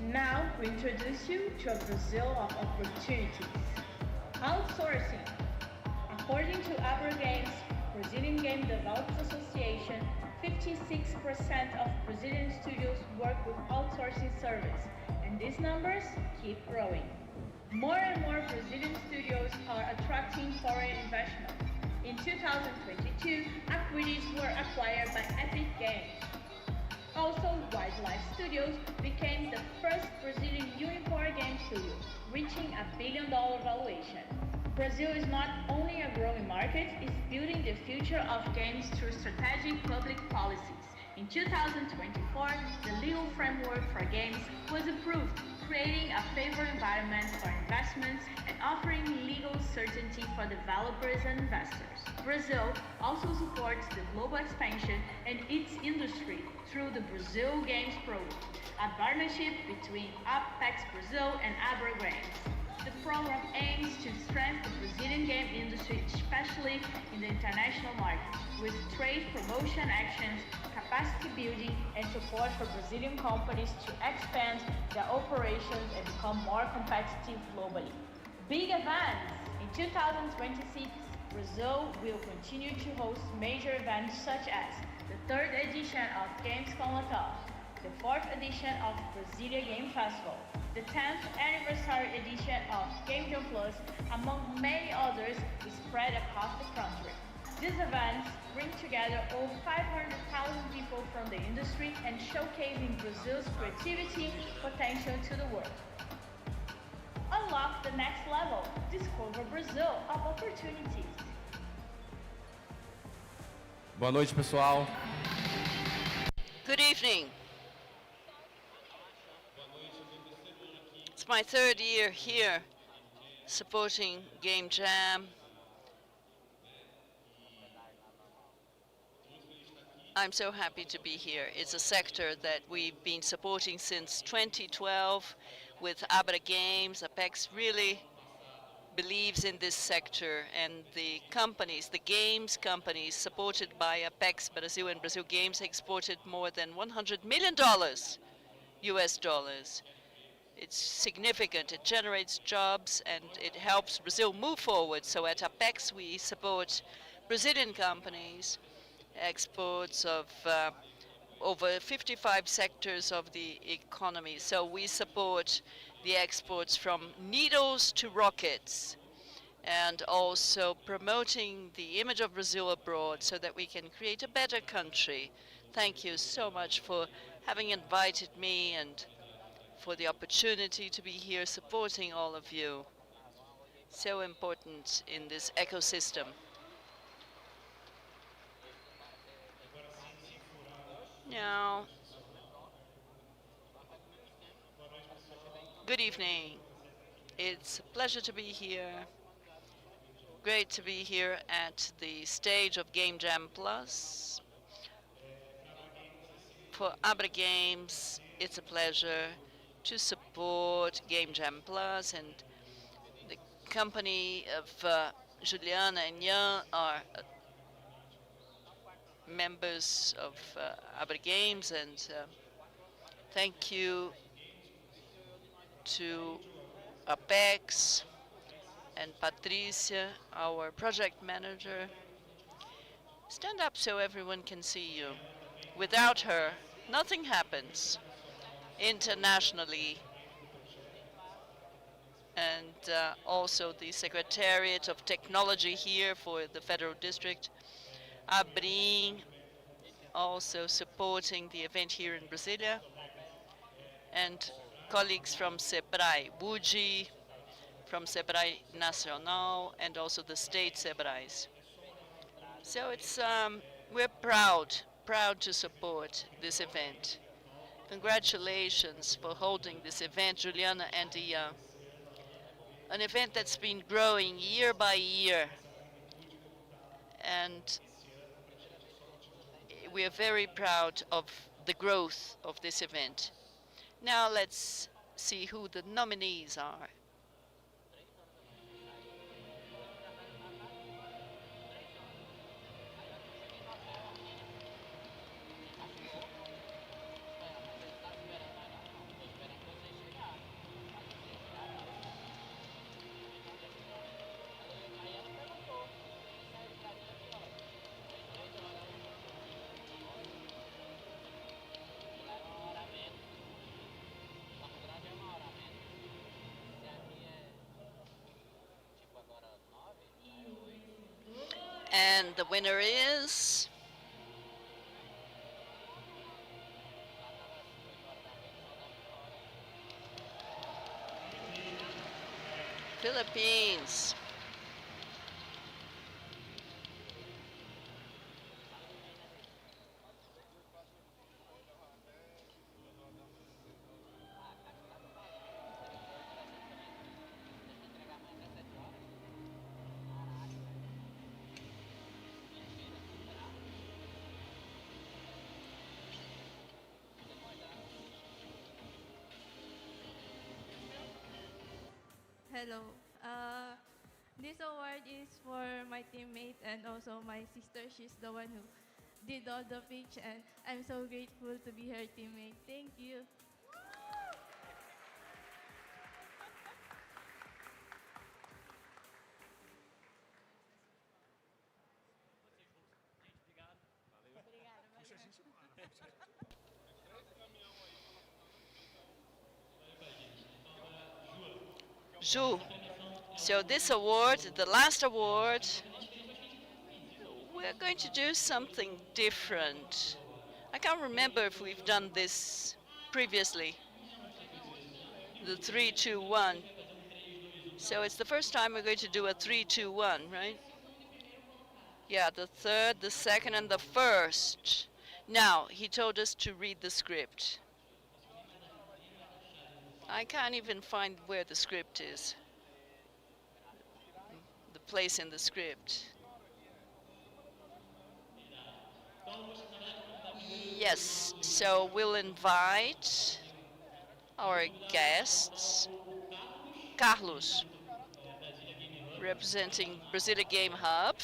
Now we introduce you to a Brazil of opportunities. Outsourcing. According to ABRAGAME's Brazilian Game Developers Association, 56% of Brazilian studios work with outsourcing service, and these numbers keep growing. More and more Brazilian studios are attracting foreign investment. In 2022, equities were acquired by Epic Games. Also, Wildlife Studios became the first Brazilian unicorn game studio, reaching $1 billion valuation. Brazil is not only a growing market, it's building the future of games through strategic public policies. In 2024, the legal framework for games was approved, creating a favorable environment for investments and offering legal certainty for developers and investors. Brazil also supports the global expansion and its industry through the Brazil Games Program, a partnership between Apex Brazil and ABRAGAMES. The program aims to strengthen the Brazilian game industry, especially in the international market, with trade promotion actions, capacity building, and support for Brazilian companies to expand their operations and become more competitive globally. Big events! In 2026, Brazil will continue to host major events such as the 3rd edition of Gamescom Latam, the 4th edition of Brasilia Game Festival, the 10th anniversary edition of GAMEJAMPLUS, among many others, is spread across the country. These events bring together over 500,000 people from the industry and showcasing Brazil's creativity potential to the world. Unlock the next level. Discover Brazil of opportunities.
Boa noite, pessoal.
Good evening. It's my 3rd year here supporting Game Jam. I'm so happy to be here. It's a sector that we've been supporting since 2012 with Abra Games. Apex really believes in this sector, and the companies, the games companies supported by Apex Brazil and Brazil Games exported more than $100 million US dollars. It's significant. It generates jobs and it helps Brazil move forward. So at Apex we support Brazilian companies, exports of over 55 sectors of the economy. So we support the exports from needles to rockets, and also promoting the image of Brazil abroad so that we can create a better country. Thank you so much for having invited me and for the opportunity to be here supporting all of you. So important in this ecosystem. Now, good evening. It's a pleasure to be here. Great to be here at the stage of Game Jam Plus. For Abra Games, it's a pleasure to support Game Jam Plus, and the company of Juliana and Jan are members of Abra Games, and thank you to Apex and Patricia, our project manager. Stand up so everyone can see you. Without her, nothing happens internationally. And also the Secretariat of Technology here for the Federal District, Abrim, also supporting the event here in Brasilia, and colleagues from SEBRAE, Buji, from SEBRAE Nacional, and also the state SEBRAEs. So it's we're proud to support this event. Congratulations for holding this event, Juliana and Ian. An event that's been growing year by year, and we are very proud of the growth of this event. Now let's see who the nominees are. And the winner is Philippines.
Hello. This award is for my teammate and also my sister. She's the one who did all the pitch, and I'm so grateful to be her teammate. Thank you.
Ju. So this award, the last award, we're going to do something different. I can't remember if we've done this previously. The 3-2-1. So it's the first time we're going to do a 3-2-1, right? Yeah, the third, the second, and the first. Now, he told us to read the script. I can't even find where the script is. The place in the script. Yes, so we'll invite our guests. Carlos, representing Brasilia Game Hub.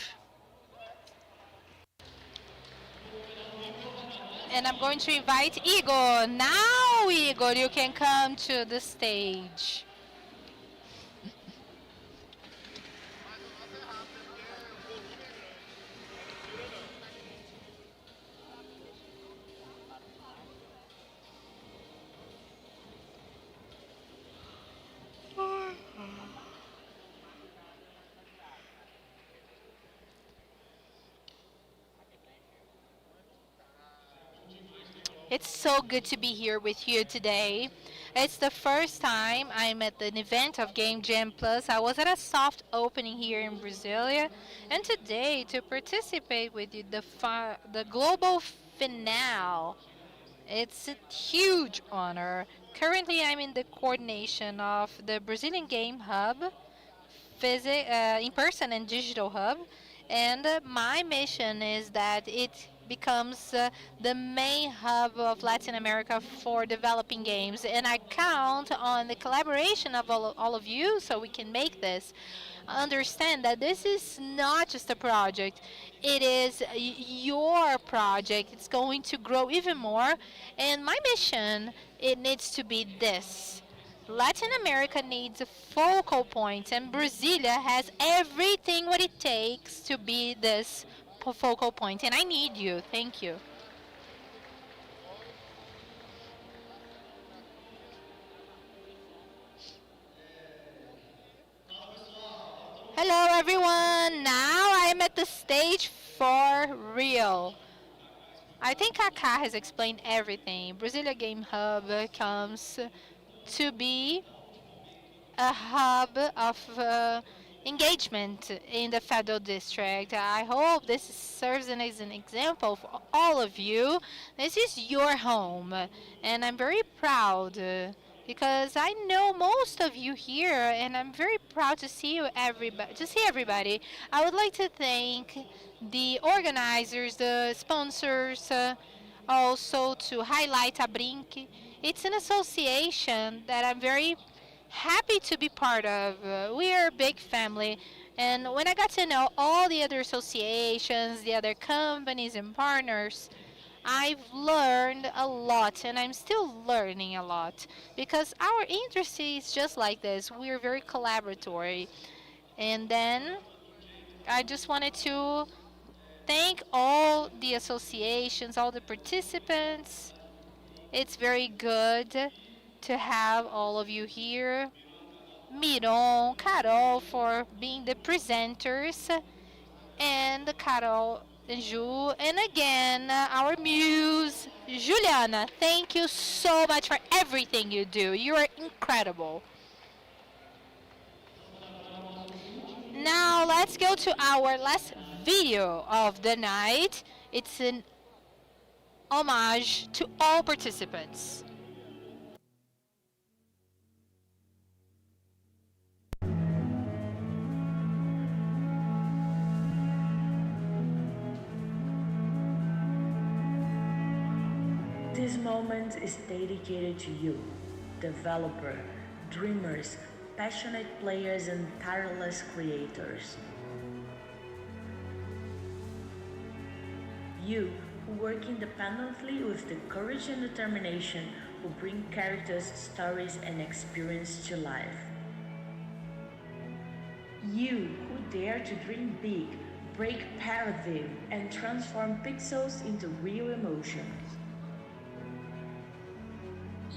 And I'm going to invite Igor. Now, Igor, you can come to the stage. It's so good to be here with you today. It's the first time I'm at an event of Game Jam Plus. I was at a soft opening here in Brasilia, and today to participate with you the global finale. It's a huge honor. Currently, I'm in the coordination of the Brazilian Game Hub, in-person and digital hub, and my mission is that it becomes the main hub of Latin America for developing games, and I count on the collaboration of all of you so we can make this. Understand that this is not just a project, it is your project. It's going to grow even more, and my mission, it needs to be this: Latin America needs a focal point, and Brasilia has everything what it takes to be this focal point. And I need you. Thank you. Hello, everyone. Now I'm at the stage for real. I think Kaká has explained everything. Brasilia Game Hub comes to be a hub of engagement in the federal district. I hope this serves as an example for all of you. This is your home, and I'm very proud because I know most of you here, and I'm very proud to see everybody. I would like to thank the organizers, the sponsors, also to highlight Abrink. It's an association that I'm very happy to be part of. We are a big family, and when I got to know all the other associations, the other companies and partners, I've learned a lot, and I'm still learning a lot because our industry is just like this. We're very collaboratory. And then I just wanted to thank all the associations, all the participants. It's very good to have all of you here. Miron, Carol for being the presenters, and Carol and Ju, and again, our muse, Juliana. Thank you so much for everything you do. You are incredible. Now let's go to our last video of the night. It's an homage to all participants.
This moment is dedicated to you, developer, dreamers, passionate players, and tireless creators. You who work independently with the courage and determination who bring characters, stories, and experience to life. You who dare to dream big, break paradigm, and transform pixels into real emotions.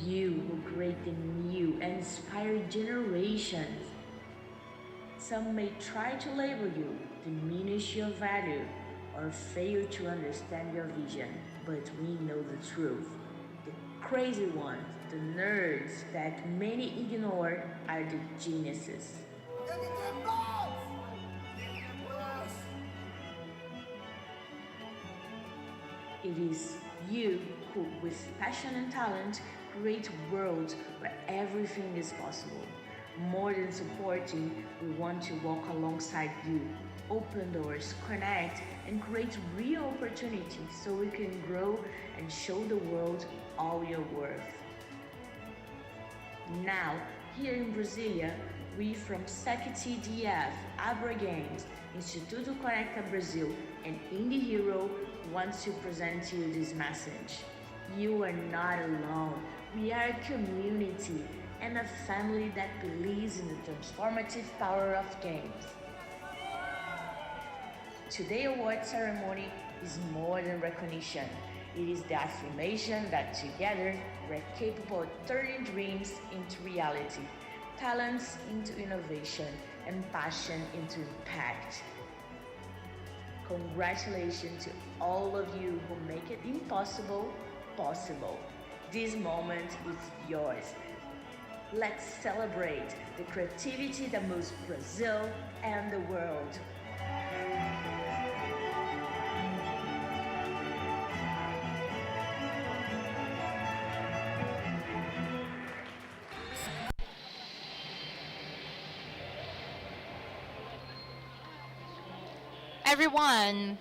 You who create the new and inspire generations.
Some may try to label you, diminish your value, or fail to understand your vision, but we know the truth. The crazy ones, the nerds that many ignore, are the geniuses. It is you who, with passion and talent, create worlds where everything is possible. More than supporting, we want to walk alongside you, open doors, connect, and create real opportunities so we can grow and show the world all your worth. Now, here in Brasilia, we from SECTDF, Abra Games, Instituto Conecta Brazil, and Indie Hero want to present to you this message. You are not alone. We are a community and a family that believes in the transformative power of games. Today's award ceremony is more than recognition. It is the affirmation that together we're capable of turning dreams into reality, talents into innovation, and passion into impact. Congratulations to all of you who make it impossible possible. This moment is yours. Let's celebrate the creativity that moves Brazil and the world.
Everyone,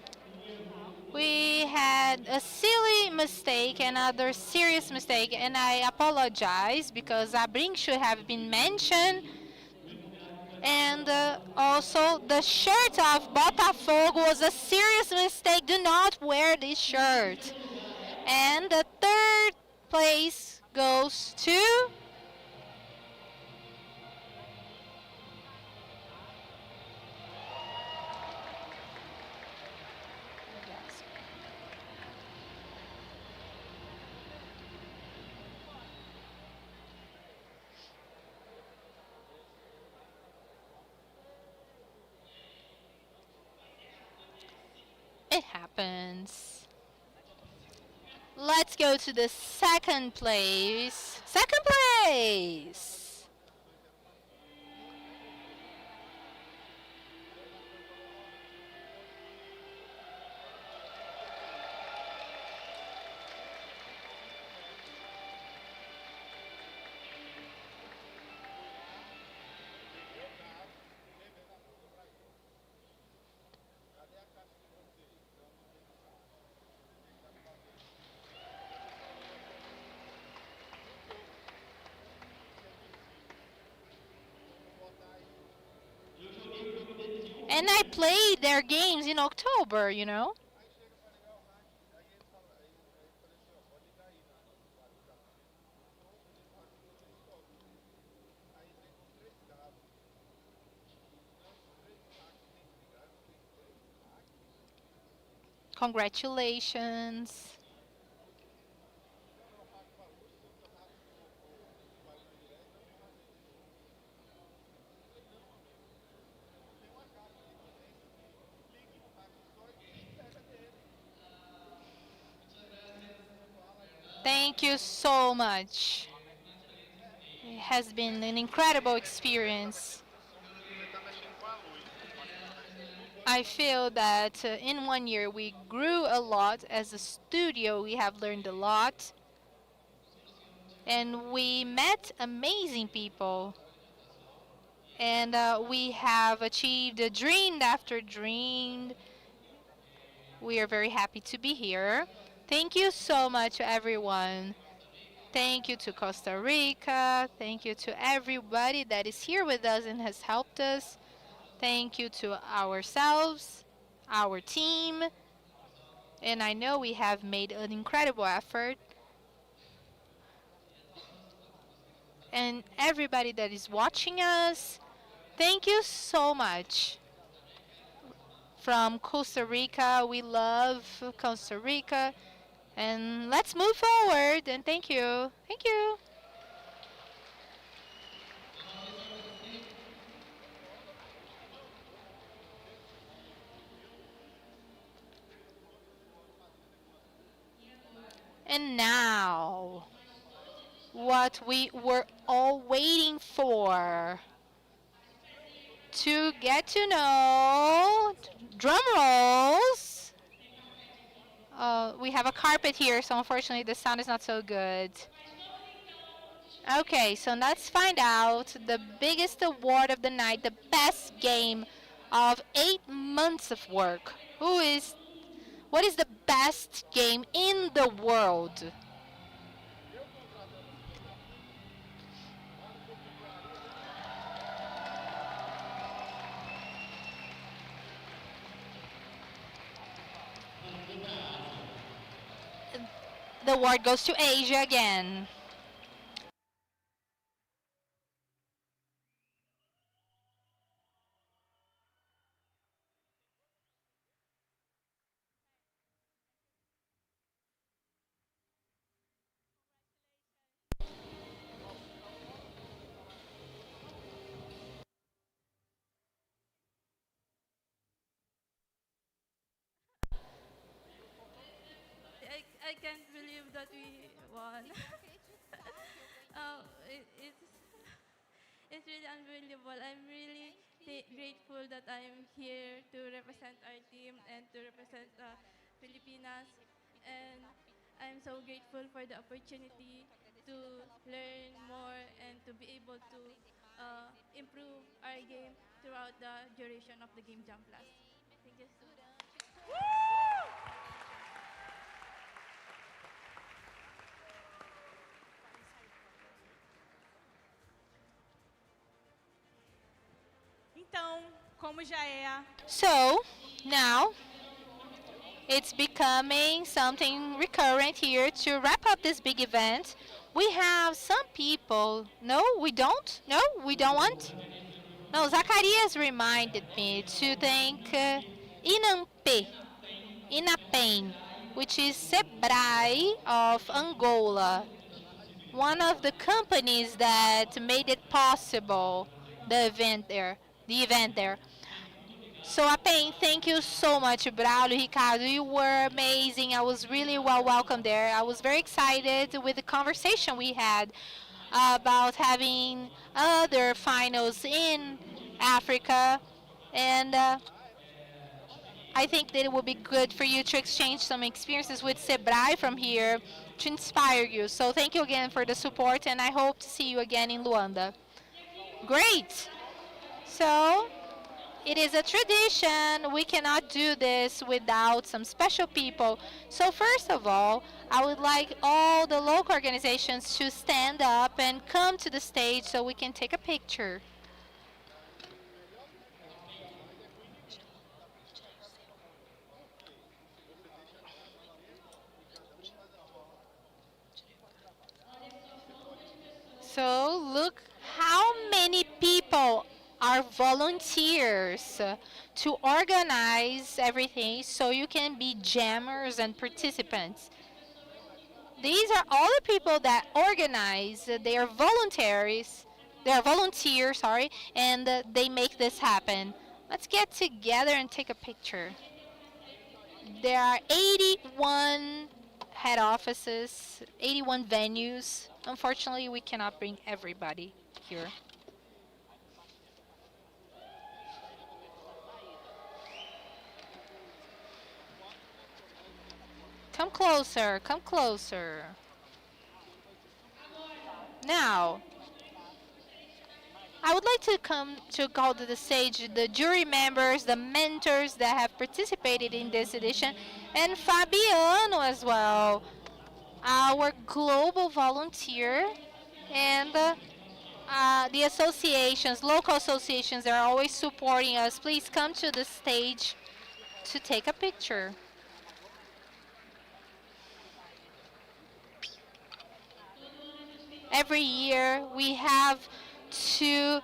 we had a silly mistake, another serious mistake, and I apologize because Abring should have been mentioned. And also, the shirt of Botafogo was a serious mistake. Do not wear this shirt. And the third place goes to... It happens. Let's go to the second place. Second place! And I played their games in October, you know. Congratulations. Thank you so much. It has been an incredible experience. I feel that in 1 year we grew a lot as a studio. We have learned a lot. And we met amazing people. And we have achieved a dream after dream. We are very happy to be here. Thank you so much, everyone. Thank you to Costa Rica. Thank you to everybody that is here with us and has helped us. Thank you to ourselves, our team. And I know we have made an incredible effort. And everybody that is watching us, thank you so much. From Costa Rica, we love Costa Rica. And let's move forward. And thank you. Thank you. And now, what we were all waiting for, to get to know, drum rolls. We have a carpet here, so unfortunately the sound is not so good. Okay, so let's find out the biggest award of the night, the best game of 8 months of work. What is the best game in the world? The award goes to Asia again.
I can't believe that we won. It's really unbelievable. I'm really grateful that I'm here to represent our team and to represent Filipinas. And I'm so grateful for the opportunity to learn more and to be able to improve our game throughout the duration of the Game Jam Plus. Thank you so much.
Então, como já é.
So, now, it's becoming something recurrent here to wrap up this big event. We have some people. No, we don't? No, we don't want? No, Zacarias reminded me to thank Inapem, which is Sebrae of Angola, one of the companies that made it possible, the event there. So, Apen, thank you so much, Braulio, Ricardo. You were amazing. I was really well welcomed there. I was very excited with the conversation we had about having other finals in Africa. And I think that it would be good for you to exchange some experiences with Sebrae from here to inspire you. So, thank you again for the support, and I hope to see you again in Luanda. Great! So, it is a tradition. We cannot do this without some special people. So first of all, I would like all the local organizations to stand up and come to the stage so we can take a picture. So look how many people are volunteers to organize everything so you can be jammers and participants. These are all the people that organize. They are volunteers. They are volunteers, sorry, and they make this happen. Let's get together and take a picture. There are 81 head offices, 81 venues. Unfortunately, we cannot bring everybody here. Come closer, come closer. Now, I would like to come to call to the stage the jury members, the mentors that have participated in this edition, and Fabiano as well, our global volunteer, and the associations, local associations that are always supporting us. Please come to the stage to take a picture. Every year we have to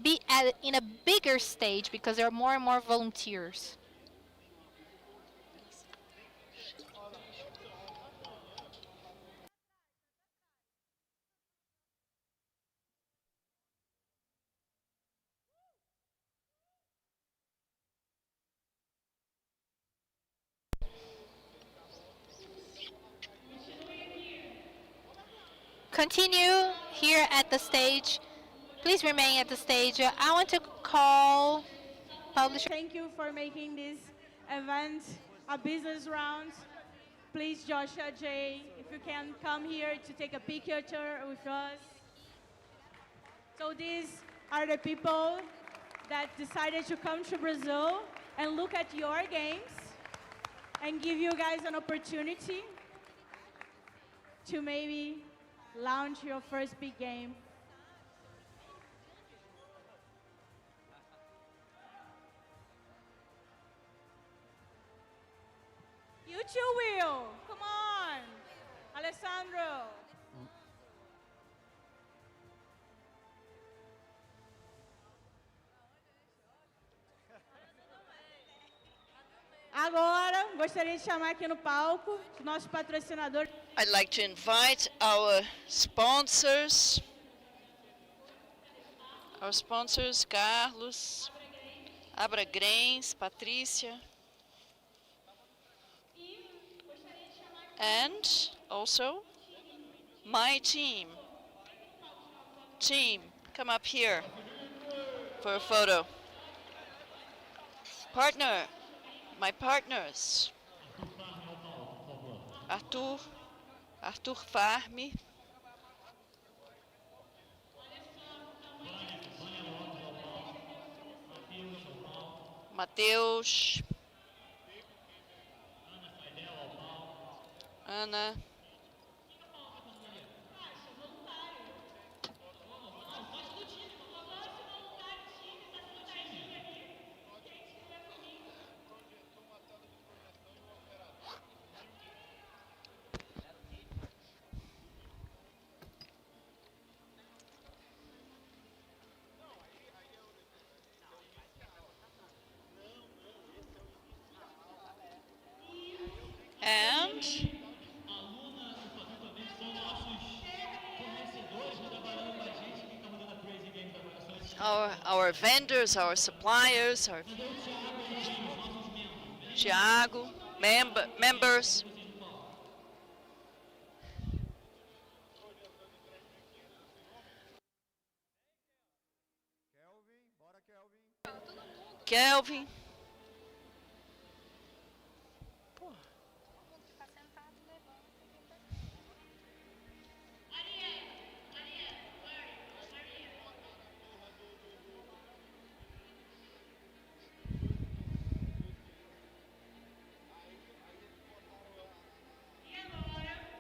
be in a bigger stage because there are more and more volunteers. continue here at the stage. Please remain at the stage. I want to call publisher.
Thank you for making this event a business round. Please, Joshua J, if you can come here to take a picture with us. So these are the people that decided to come to Brazil and look at your games and give you guys an opportunity to maybe launch your first big game. You too, Will. Come on. Alessandro. Agora, gostaria de chamar aqui no palco o nosso patrocinador.
I'd like to invite our sponsors, Carlos, Abra Grains, Patrícia, and also my team. Team, come up here for a photo. My partners, Arthur Farmi, Mateus, Ana, and our vendors, our suppliers, our Thiago, members. Kelvin.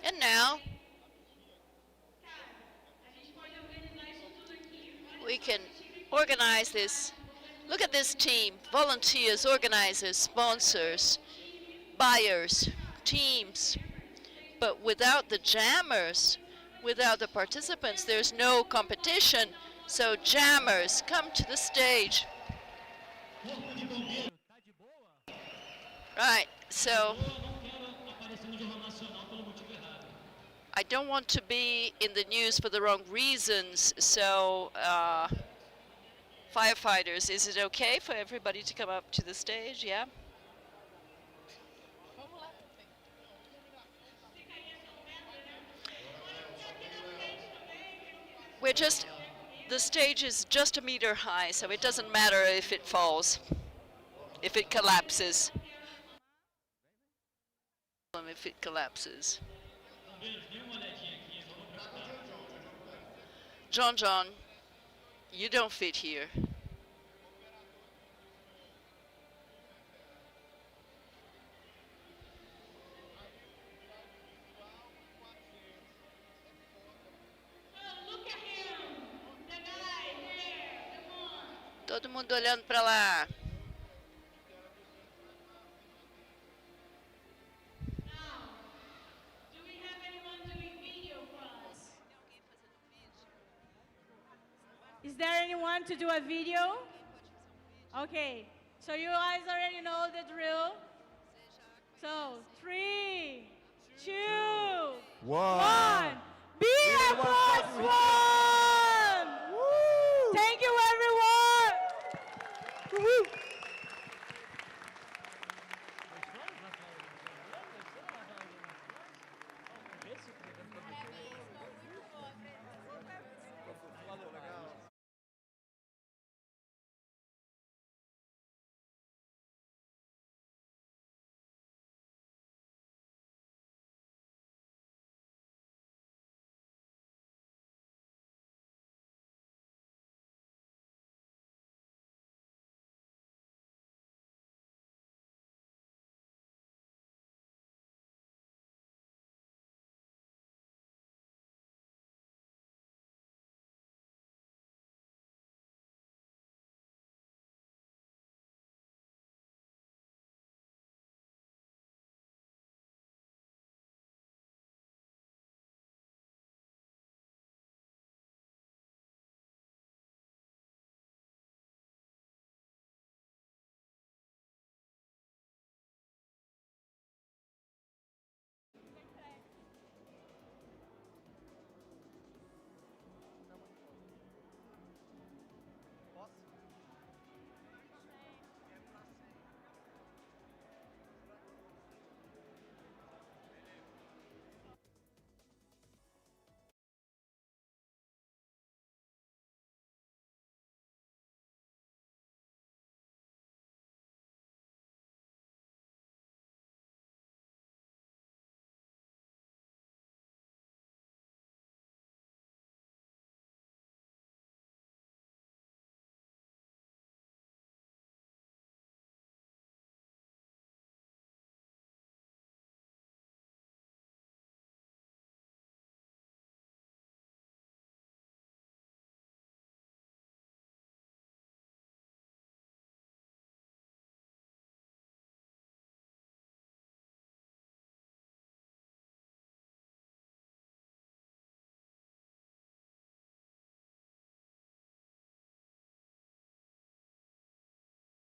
And now we can organize this. Look at this team: volunteers, organizers, sponsors, buyers, teams. But without the jammers, without the participants, there's no competition. So jammers, come to the stage. Right, so I don't want to be in the news for the wrong reasons, so firefighters, is it okay for everybody to come up to the stage? Yeah? The stage is just a meter high, so it doesn't matter if it falls, if it collapses. If it collapses. John, you don't fit here. Todo mundo olhando para lá.
Is there anyone to do a video? Okay, so you guys already know the drill. So 3, 2, 1. Be a boss!